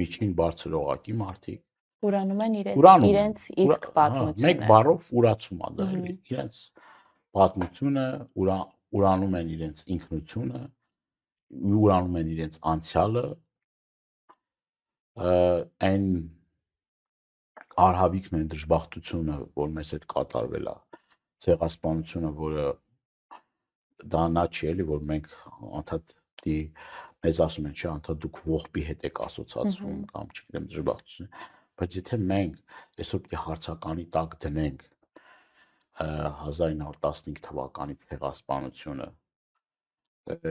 միջին բարձր օղակի մարդիկ Ուրանում են ուրանում են, իրենց իսկ մեկ պատմությունը։ բառով ուրացում է դա էլի, իրենց պատմությունը, ուրանում են իրենց ինքնությունը, ուրանում են իրենց անցյալը, այն արհավիքն են դժբախտությունը, որ մեզ հետ կատարվել է, ցեղասպանությունը, որը դա նա չի էլի, որ մենք անդադ մեզ ասում են, չէ, անդադ դուք ողբի հետ եք ասոցացվում կամ չգիտեմ դժբախտություն, բայց եթե մենք այսօր պիտի հարցականի տակ դնենք 1915 թվականի ցեղասպանությունը,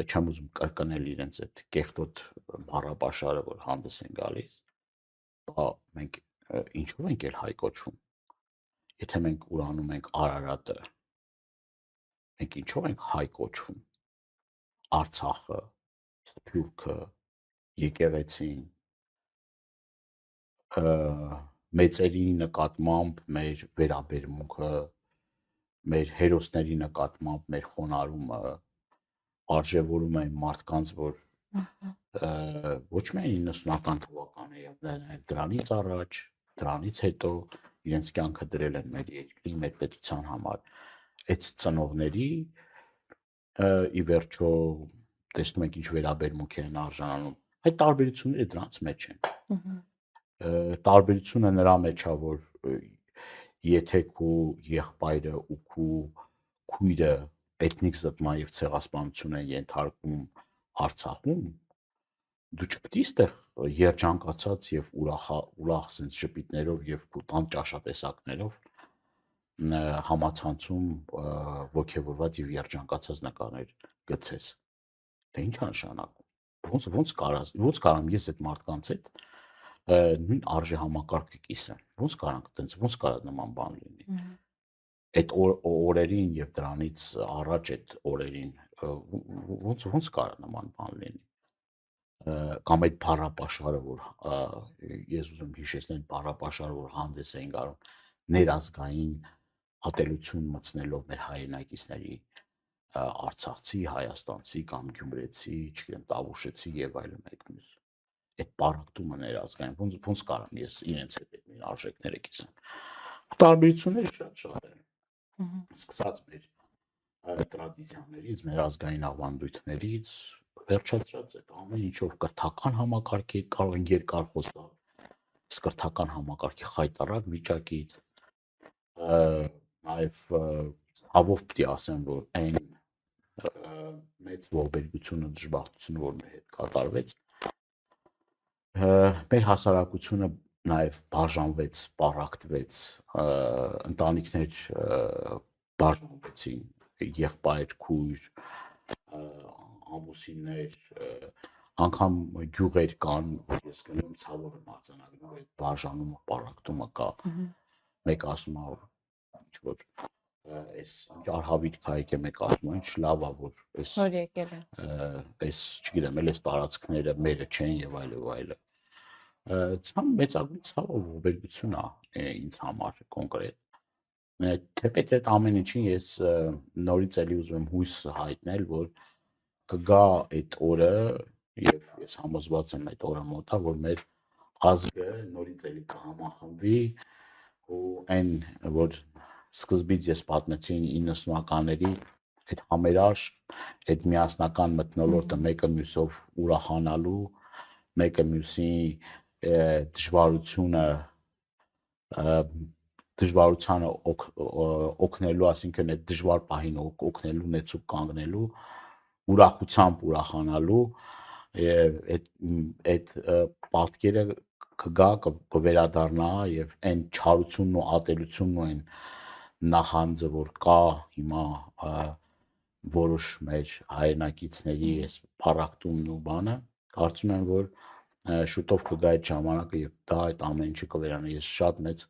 չեմ ուզում կրկնել իրենց այդ կեղտոտ բառապաշարը, որ հանդես են գալիս, մենք ինչով ենք էլ հայ կոչվում, եթե մենք ուրանում ենք Արարատը, մենք ինչով ենք հայ կոչվում, Արցախը, Սփյուռքը, եկեղեցին, մեծերի նկատմամբ մեր վերաբերմունքը, մեր հերոսների նկատմամբ մեր խոնարհումը, արժևորում այն մարդկանց, որ ոչ միայն 90-ական թվականը, այլ դրանից առաջ, դրանից հետո իրենց կյանքը դրել են մեր երկրի, մեր պետության համար, այդ ծնողների ի վերջո տեսնում եք ինչ վերաբերմունք են արժանանում, այդ տարբերությունները դրանց մեջ են։ Տարբերությունը նրա մեջ է, որ եթե քո եղբայրը ու քո քույրը էթնիկ զտման եւ ցեղասպանություն են ենթարկում Արցախում, դու չպետք է ստեղ երջանկացած եւ ուրախ sense ժպիտներով եւ տան ճաշատեսակներով համացանցում ոգևորված եւ երջանկացած նկարներ գցես։ Դա ի՞նչ է նշանակում։ Ոնց կարամ ես այդ մարդկանց հետ նույն արժե համակարգը կիսեմ։ Ոնց կարա նման բան լինի։ Այդ օրերին եւ դրանից առաջ այդ օրերին ոնց կարա նման բան լինի։ Կամ այդ բառապաշարը, որ ես ուզում հիշեցնել բառապաշարը, որ հանդես էին գալու ներազգային ատելություն մտցնելով մեր հայրենակիցների արցախցի, հայաստանցի կամ գյումրեցի, չգիտեմ, տավուշեցի եւ այլն մեկ մյուս։ Այդ պարակտումը ներազգային ոնց կարամ ես իրենց հետ այդ նույն արժեքները կիսեմ։ Տարբերությունները շատ են։ Սկսած մեր տրադիցիաներից, մեր ազգային ավանդույթներից, վերջացած այդ ամեն ինչով կրթական համակարգի կարող են երկար խոսալ, կրթական համակարգի խայտարակ վիճակից, նաև հավով պիտի ասեմ, որ այն մեծ ողբերգությունը, դժբախտությունը, որ մեր հետ կատարվեց, մեր հասարակությունը նաև բաժանվեց, պառակտվեց, ընտանիքներ բաժանվեցին, եղբայր, քույր, ամուսիններ, անգամ գյուղեր կան, որ ես գնում ցավով եմ արձանագրում, այդ բաժանումը, պառակտումը կա, մեկ ասում է, ինչ որ այս ինչ արհավիրք է եկել, մեկ ասում է, ինչ լավ է, որ այս որ եկել է, այս, չգիտեմ, էլ այս տարածքները մերը չեն եւ այլն։ Մեծագույն ցավով ողբերգություն է ինձ համար կոնկրետ։ Թեպետ այդ ամեն ինչին ես նորից էլի ուզում եմ հույս հայտնել, որ կգա այդ օրը եւ ես համոզված եմ այդ օրը մոտա, որ մեր ազգը նորից էլի կհամախմբվի ու այն, որ սկզբից ես պատմեցի 90-ականների այդ համերաշխ, այդ միասնական մթնոլորտը մեկը մյուսով ուրախանալու, մեկը մյուսի դժվարությանը օգնելու, ասինքն այդ դժվար պահին օգնելու, նեցուկ կանգնելու, ուրախությամբ ուրախանալու եւ այդ պատկերը կգա, կվերադառնա եւ այն չարությունն ու ատելությունն ու այն նախանձը, որ կա հիմա որոշ մեր հայրենակիցների այս փառակտումն ու բանը, կարծում եմ, որ շուտով կգա այդ ժամանակը եւ դա այդ ամեն ինչը կվերանա։ Ես շատ մեծ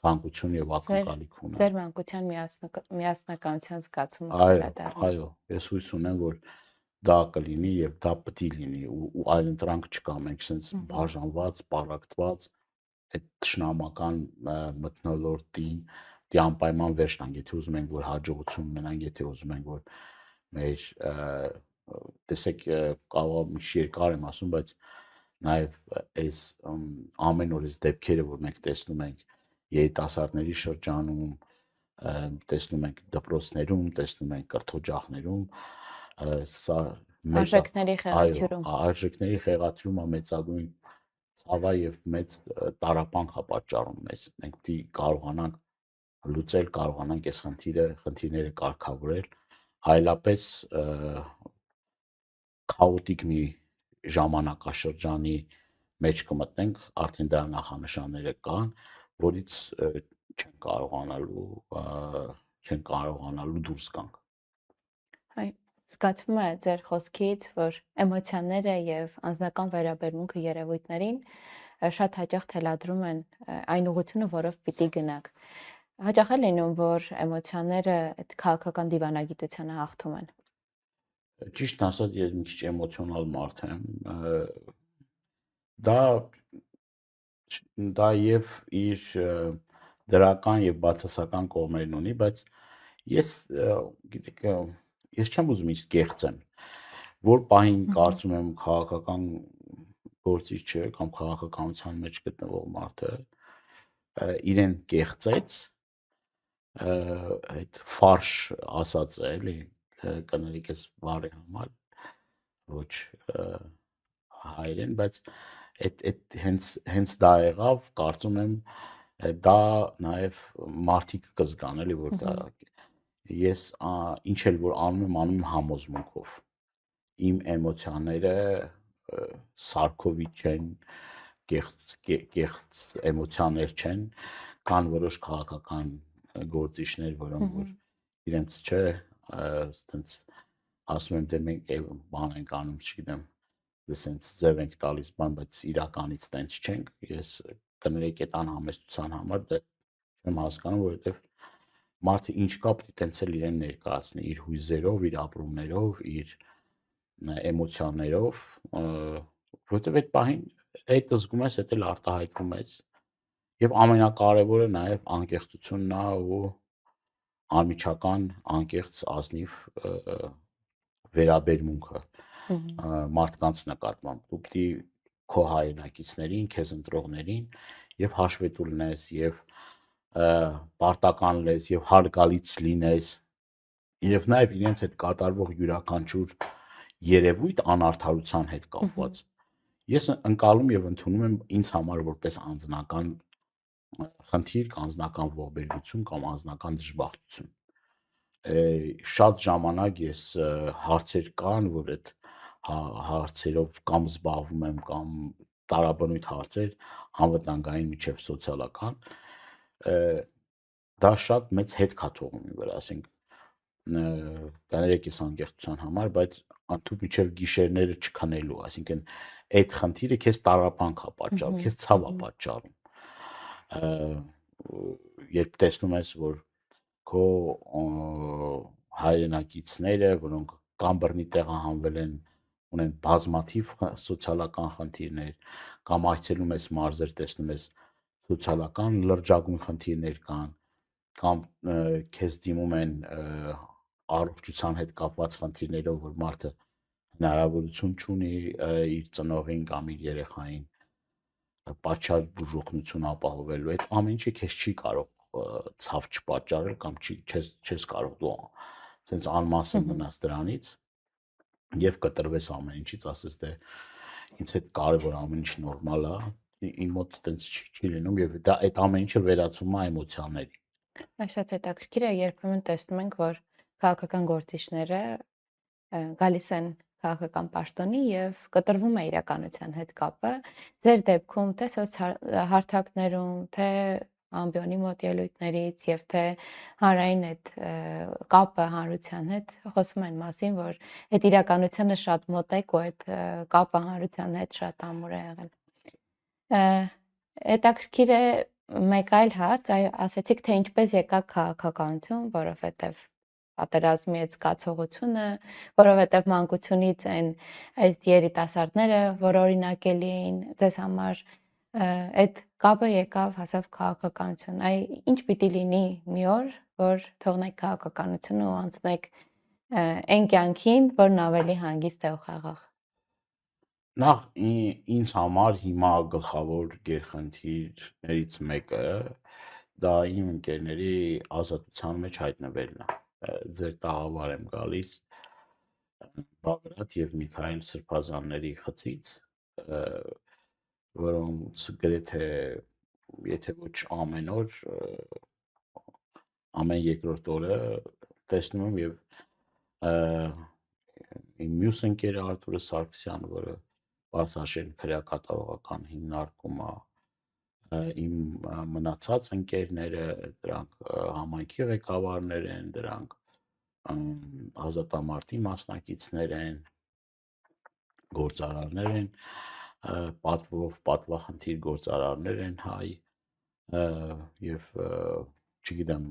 ցանկություն եւ ակնկալիք ունեմ։ Ձեր մանկության միասնականության զգացումը կվերադառնա։ Այո, ես հույս ունեմ, որ դա կլինի եւ դա պետք է լինի ու այլ ընտրանք չկա, մենք sense բաժանված, պառակտված այդ թշնամական մթնոլորտին դի անպայման վերջ տանք, եթե ուզում ենք որ հաջողություն ունենանք, եթե ուզում ենք որ մեր տեսեք կարող է մի երկար եմ ասում, բայց նաև այս ամեն օր այս դեպքերը, որ մենք տեսնում ենք երիտասարդների շրջանում, տեսնում ենք դպրոցներում, տեսնում ենք կրթօջախներում, սա Արժեքների այո, խեղաթյուրում։ արժեքների խեղաթյուրումը մեծագույն ցավա եւ մեծ տարապանք է պատճառում մեզ։ Մենք պիտի կարողանանք լուծել, կարողանանք այս խնդիրները կարգավորել, այլապես քաոտիկ մի ժամանակաշրջանի մեջ կմտնենք, արդեն դրա նախանշանները կան, որից չեն կարողանալու դուրս գանք։ Այ զգացվում է ձեր խոսքից, որ էմոցիաները եւ անձնական վերաբերմունքը երևույթներին շատ հաճախ թելադրում են այն ուղղությունը, որով պիտի գնաք։ Հաճախ է լինում, որ էմոցիաները այդ քաղաքական դիվանագիտությանը հաղթում են։ Ճիշտ ասած, ես մի քիչ էմոցիոնալ մարդ եմ։ Դա եւ իր դրական եւ բացասական կողմերն ունի, բայց ես գիտեք, ես չեմ ուզում ինձ կեղծեմ, որ պահին կարծում եմ քաղաքական գործիչը կամ քաղաքականության մեջ գտնվող մարդը իրեն կեղծեց, այդ ֆարշ ասած է, էլի, կներեք այս բառի համար, ոչ հայերեն, բայց այդ հենց դա եղավ, կարծում եմ դա նաև մարդիկ կզգան, էլի, որ դա ես ինչ էլ որ անում եմ համոզմունքով։ Իմ էմոցիաները սարքովի չեն, կեղծ էմոցիաներ չեն, կան որոշ քաղաքական գործիչներ, որոնք որ իրենց չէ, այտենց ասում եմ, դե մենք բան ենք անում, չգիտեմ, դեսենց ձև ենք տալիս բան, բայց իրականից տենց չենք, ես կներեք այդ անհամեստության համար դա չեմ հասկանում, որովհետև մարդը ինչ կա պիտի տենց էլ իրեն ներկայացնի, իր հույզերով, իր ապրումներով, իր էմոցիաներով, որովհետև այդ պահին այդ զգում ես, այդ էլ արտահայտվում ես, եւ ամենակարևորը նաեւ անկեղծությունն է ու անմիջական անկեղծ ազնիվ վերաբերմունքը մարդկանց նկատմամբ։ Դու պիտի քո հայրենակիցներին, քեզ ընտրողներին եւ հաշվետու լինես եւ պարտական լինես եւ հարգալից լինես եւ նաեւ իրենց հետ կատարվող յուրաքանչյուր երևույթ անարդարության հետ կապված։ Ես ընկալում եւ ընդունում եմ ինձ համար որպես անձնական խնդիր, անձնական ողբերգություն կամ անձնական դժբախտություն։ Շատ ժամանակ ես հարցեր կան, որ այդ հարցերով կամ զբաղվում եմ կամ տարաբնույթ հարցեր անվտանգային միջև սոցիալական, դա շատ մեծ հետք է թողնում իմ վրա, ասենք կներեք ես անկեղծության համար, բայց անթու միջև գիշերները չքնելու, այսինքն այդ խնդիրը քեզ տարապանք է պատճառում, քեզ ցավ է պատճառում։ Երբ տեսնում ես, որ քո հայրենակիցները, որոնք կամ բռնի տեղահանվել են, ունեն բազմաթիվ սոցիալական խնդիրներ, կամ այցելում ես մարզեր, տեսնում ես սոցիալական լրջագույն խնդիրներ կան, կամ քեզ դիմում են առողջության հետ կապված խնդիրներով, որ մարդը հնարավորություն չունի իր ծնողին կամ իր երեխային պատշաճ բուժօգնություն ապահովելու, այդ ամեն ինչը քեզ չի կարող ցավ չպատճառել կամ չես կարող դու ասենց անմասն մնաս դրանից եւ կտրվես ամեն ինչից, ասես դե ինձ հետ կարևոր ամեն ինչ նորմալ է, իմ մոտ այտենց չի լինում եւ դա այդ ամեն ինչը վերածվում է էմոցիաների։ Այս շատ հետաքրքիր է, երբեմն տեսնում ենք, որ քաղաքական գործիչները գալիս են քաղաքական պաշտոնի եւ կտրվում է իրականության հետ կապը։ Ձեր դեպքում թե հարթակներում, թե ամբիոնի մոտ ելույթներից եւ թե հանրային այդ կապը հանրության հետ խոսում են մասին, որ այդ իրականությունը շատ մոտ եք ու այդ կապը հանրության հետ շատ ամուր է եղել։ Հետաքրքիր է մեկ այլ հարց, ասացիք թե ինչպես եկաք քաղաքականություն, որովհետեւ պատերազմի այդ զգացողությունը, որովհետև մանկությունից այս երիտասարդները, որ օրինակելի էին ձեզ համար, այդ կապը եկավ հասավ քաղաքականություն։ Ինչ պիտի լինի մի օր, որ թողնեք քաղաքականությունը ու անցնեք այն կյանքին, որն ավելի հանգիստ է ու խաղաղ։ Նախ ինձ համար հիմա գլխավոր գերխնդիրներից մեկը դա իմ ընկերների ազատության մեջ հայտնվելն է։ Ձեր տաղավար եմ գալիս Բագրատ եւ Միքայել Սրբազանների խցից, որոնց գրեթե եթե ոչ ամեն օր, ամեն երկրորդ օրը տեսնում եմ եւ իմ մյուս ընկերը Արտուրը Սարգսյանը, որը Բարթաշեն քրեակատարողական հիմնարկում է, իմ մնացած ընկերները, դրանք համայնքի ղեկավարներ են, դրանք ազատամարտի մասնակիցներ են, գործարարներ են, պատվախնդիր գործարարներ են հայ եւ չգիտեմ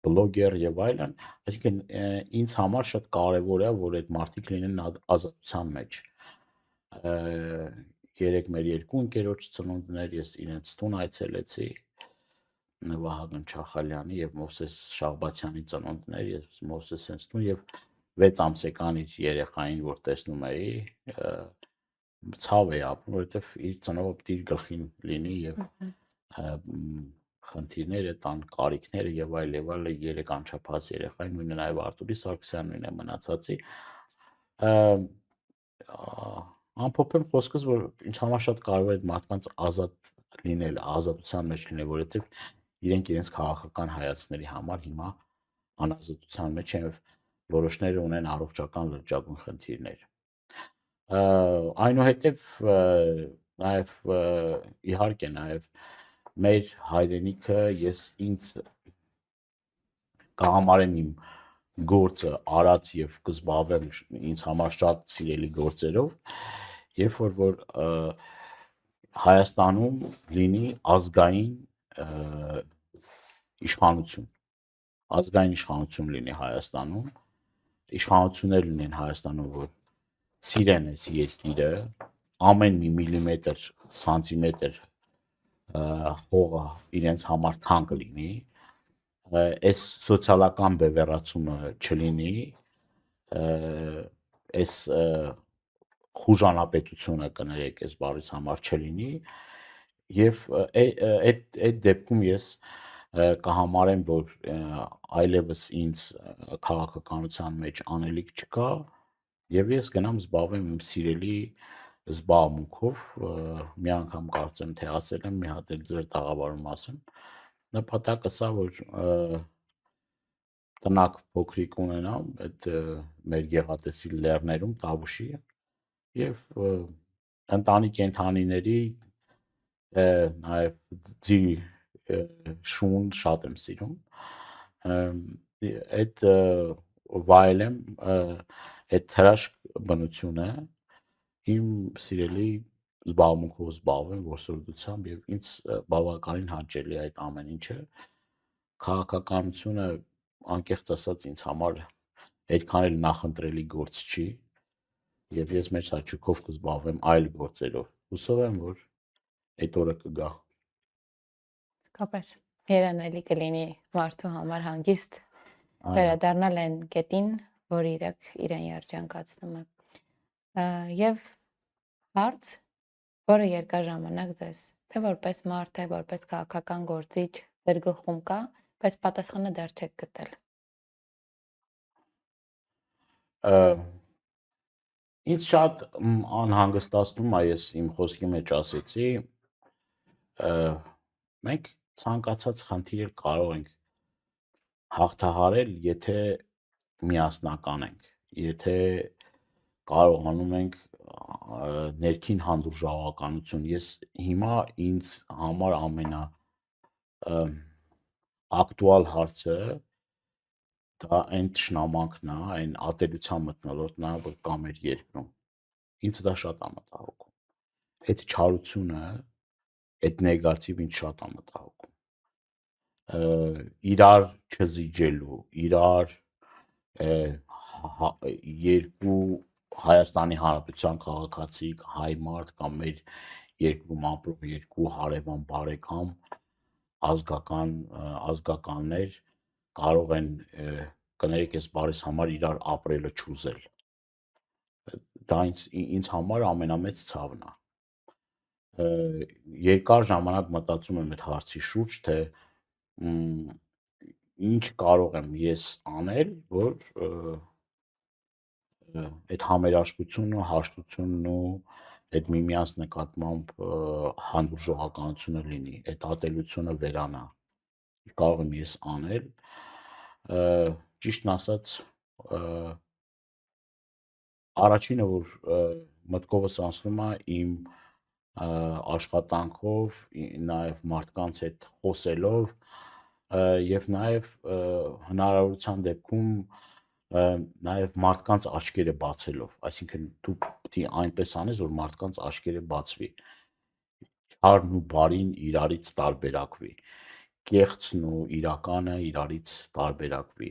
բլոգեր եւ այլն, այսինքն ինձ համար շատ կարեւոր է, որ այդ մարդիկ լինեն ազատության մեջ։ Երեք մեր երկու ընկերոջ ծնունդներ, ես իրենց տուն այցելեցի, Վահագն Չախալյանի եւ Մովսես Շաղբացյանի ծնունդներ, ես Մովսես հենց տուն եւ 6 ամսական իր երեխային, որ տեսնում էի, ցավ էի ապրում, որովհետեւ իր ծնողը պիտի իր գլխին լինի եւ խնդիրները տան, կարիքները եւ այլ երեք անչափահաս երեխային, նույնը նաեւ Արտուրի Սարգսյանն, նույնը մնացածի ամփոփեմ խոսքս, որ ինձ համար շատ կարևոր է այդ մարդկանց ազատ լինելը, ազատության մեջ լինելը, որովհետեւ իրենք իրենց քաղաքական հայացքների համար հիմա անազատության մեջ են եւ որոշները ունեն առողջական լրջագույն խնդիրներ։ Այնուհետև նաև իհարկե նաև մեր հայրենիքը ինձ կհամարեմ իմ գործը արած եւ կզբաղվեմ ինձ համար շատ սիրելի գործերով, երբ որ Հայաստանում լինի ազգային իշխանություն, ազգային իշխանություն լինի Հայաստանում, իշխանություններ լինեն Հայաստանում, որ սիրեն այս երկիրը, ամեն մի միլիմետր, սանտիմետր հողը իրենց համար թանկ լինի, այս սոցիալական բևեռացումը չլինի, այս խուժանապետությունը կներեք այս բառից համար չլինի եւ այդ դեպքում ես կհամարեմ, որ այլևս ինձ քաղաքականության մեջ անելիք չկա եւ ես գնամ զբաղվեմ իմ սիրելի զբաղմունքով, մի անգամ կարծեմ թե ասել եմ, մի հատ էլ ձեր տաղավարում ասեմ, նպատակը սա, որ տնակ փոքրիկ ունենամ այդ մեր գեղատեսիլ լեռներում Տավուշի եւ ընտանի կենդանիների նաեւ ձի շուն շատ եմ սիրում, այդ վայելեմ այդ հրաշք բնությունը իմ սիրելի զբաղմունքով զբաղվեմ որսորդությամբ եւ ինձ բավականին հաճելի է այդ ամեն ինչը, քաղաքականությունը անկեղծ ասած ինձ համար այդքան էլ նախընտրելի գործ չի եւ ես մեծ հաճույքով կզբաղվեմ այլ գործերով, հուսով եմ, որ այդ օրը կգա։ Իսկապես երանելի կլինի մարդու համար հանգիստ վերադառնալ այն կետին, որ իրեն երջանկացնում է։ Եվ հարց, որը երկար ժամանակ ձեզ թե որպես մարդ, թե որպես քաղաքական գործիչ ձեր գլխում կա, բայց պատասխանը դեռ չեք գտել։ Ինձ շատ անհանգստացնում է, ես իմ խոսքի մեջ ասեցի, մենք ցանկացած խնդիր կարող ենք հաղթահարել, եթե միասնական ենք, եթե կարողանում ենք ներքին հանդուրժողականություն, ես հիմա ինձ համար ամենա ակտուալ հարցը դա այն թշնամանքն է, այն ատելության մթնոլորտն է, որ կա մեր երկրում։ Ինձ դա շատ է մտահոգում։ Այդ չարությունը, այդ նեգատիվը ինձ շատ է մտահոգում։ Իրար չզիջելու, իրար երկու Հայաստանի Հանրապետության քաղաքացի, հայ մարդ կամ մեր երկրում ապրող երկու հարևան բարեկամ ազգականներ կարող են կներեք այս բարիս համար իրար ապրելը չուզել։ Դա ինձ համար ամենամեծ ցավն է։ Երկար ժամանակ մտածում եմ այդ հարցի շուրջ, թե ինչ կարող եմ ես անել, որ այդ համերաշխությունը, հաշտությունն ու այդ միմյանց նկատմամբ հանդուրժողականությունը լինի, այդ ատելությունը վերանա։ Ինչ կարող եմ ես անել, ճիշտն ասած, առաջինը, որ մտքովս անցնում է իմ աշխատանքով, նաև մարդկանց հետ խոսելով եւ նաև հնարավորության դեպքում նաև մարդկանց աչքերը բացելով, այսինքն դու պետք է այնպես անես, որ մարդկանց աչքերը բացվի, չարն ու բարին իրարից տարբերակվի, կեղծն ու իրականը իրարից տարբերակվի,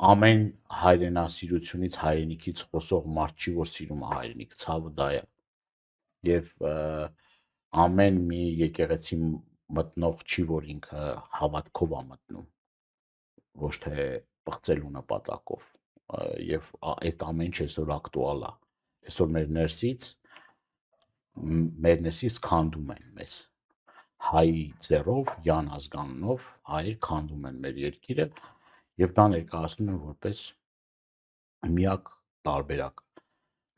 ամեն հայրենասիրությունից, հայրենիքից խոսող մարդ չի, որ սիրում է հայրենիքը, ցավը դա է, եւ ամեն մի եկեղեցի մտնող չի, որ ինքը հավատքով է մտնում, ոչ թե պղծելու նպատակով, եւ այդ ամեն ինչ այսօր ակտուալ է, այսօր մեր ներսից քանդում են մեզ, հայի ձեռով, յան ազգանունով հայեր քանդում են մեր երկիրը, եւ դա ներկայացնում են որպես միակ տարբերակ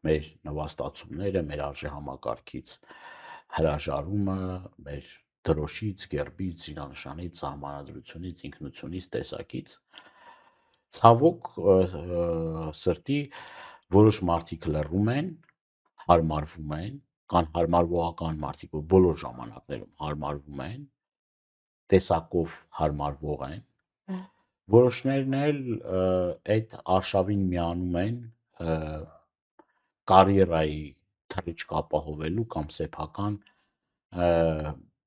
մեր նվաստացումները, մեր արժեհամակարգից հրաժարումը, մեր դրոշից, գերբից, զինանշանից, սահմանադրությունից, ինքնությունից, տեսակից, ցավոք սրտի որոշ մարդիկ լռում են, հարմարվում են, կան հարմարվողական մարդիկ, որ բոլոր ժամանակներում հարմարվում են, տեսակով հարմարվող են, որոշներն էլ այդ արշավին միանում են կարիերայի թռիչք ապահովելու կամ սեփական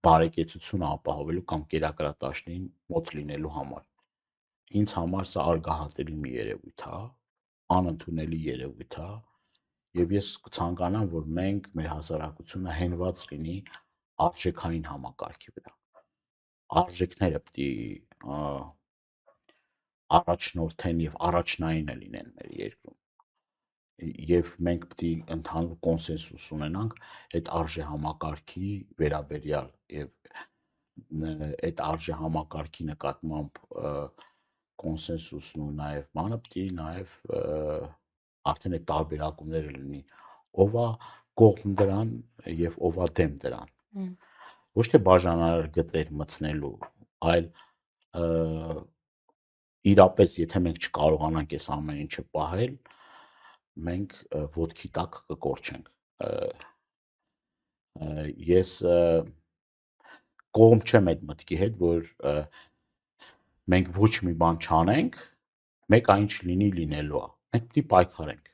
բարեկեցություն ապահովելու կամ կերակրատաշտին մոտ լինելու համար։ Ինձ համար սա արգահատելի մի երևույթ է, անընդունելի երևույթ է, եւ ես կցանկանամ, որ մենք մեր հասարակությունը հենված լինի արժեքային համակարգի վրա։ Արժեքները պետք է առաջնորդեն եւ առաջնայինը լինեն մեր երկրում։ Եվ մենք պետք է ընդհանուր կոնսենսուս ունենանք այդ արժեհամակարգի վերաբերյալ եւ այդ արժեհամակարգի նկատմամբ կոնսենսուսն ու նաև բանը պետք է նաև արդեն այդ տարբերակումները լինի, ով է կողմ դրան եւ ով է դեմ դրան։ Ոչ թե բաժանարար գծեր մտցնելու, այլ իրապես, եթե մենք չկարողանանք այս ամեն ինչը պահել, մենք ոտքի տակ կկորչենք։ Ես կողմ չեմ այդ մտքի հետ, որ մենք ոչ մի բան չանենք, մեկ այն ինչ լինի լինելու է։ Մենք պետք է պայքարենք։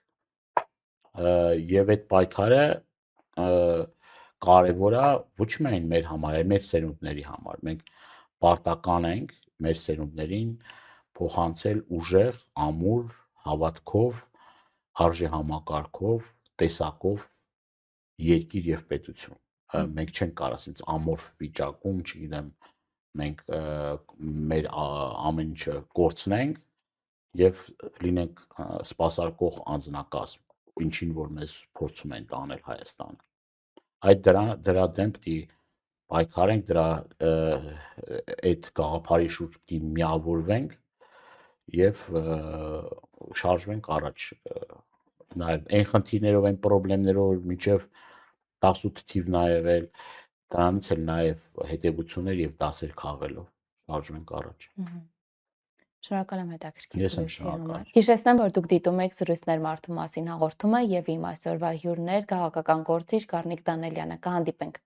Եվ այդ պայքարը կարևոր է ոչ միայն մեր համար, այլ մեր սերունդների համար։ Մենք պարտական ենք մեր սերունդներին փոխանցել ուժեղ, ամուր, հավատքով, արժեհամակարգով, տեսակով երկիր եւ պետություն։ Մենք չենք կարող ասենց ամորֆ վիճակում, չգիտեմ, մենք մեր ամեն ինչը կորցնենք եւ լինենք սպասարկող անձնակազմ, ինչին որ մեզ փորձում են տանել Հայաստանը։ Այդ դրա դեմ պետք է պայքարենք, դրա այդ գաղափարի շուրջ պետք է միավորվենք եւ շարժվենք առաջ։ Նաեւ այն խնդիրներով, այն խնդիրներով, որ մինչեւ 18 թիվն ա եղել, դրանից էլ նաեւ հետեւություններ եւ դասեր քաղելով շարժվենք առաջ։ Շնորհակալ եմ հետաքրքիր Ես եմ զրույցի շնորհակալ։ համար։ Հիշեցնեմ, որ դուք դիտում եք զրույցներ մարդու մասին հաղորդումը եւ իմ այսօրվա հյուրն էր քաղաքական գործիչ Գառնիկ Դանելյանը։ Կհանդիպենք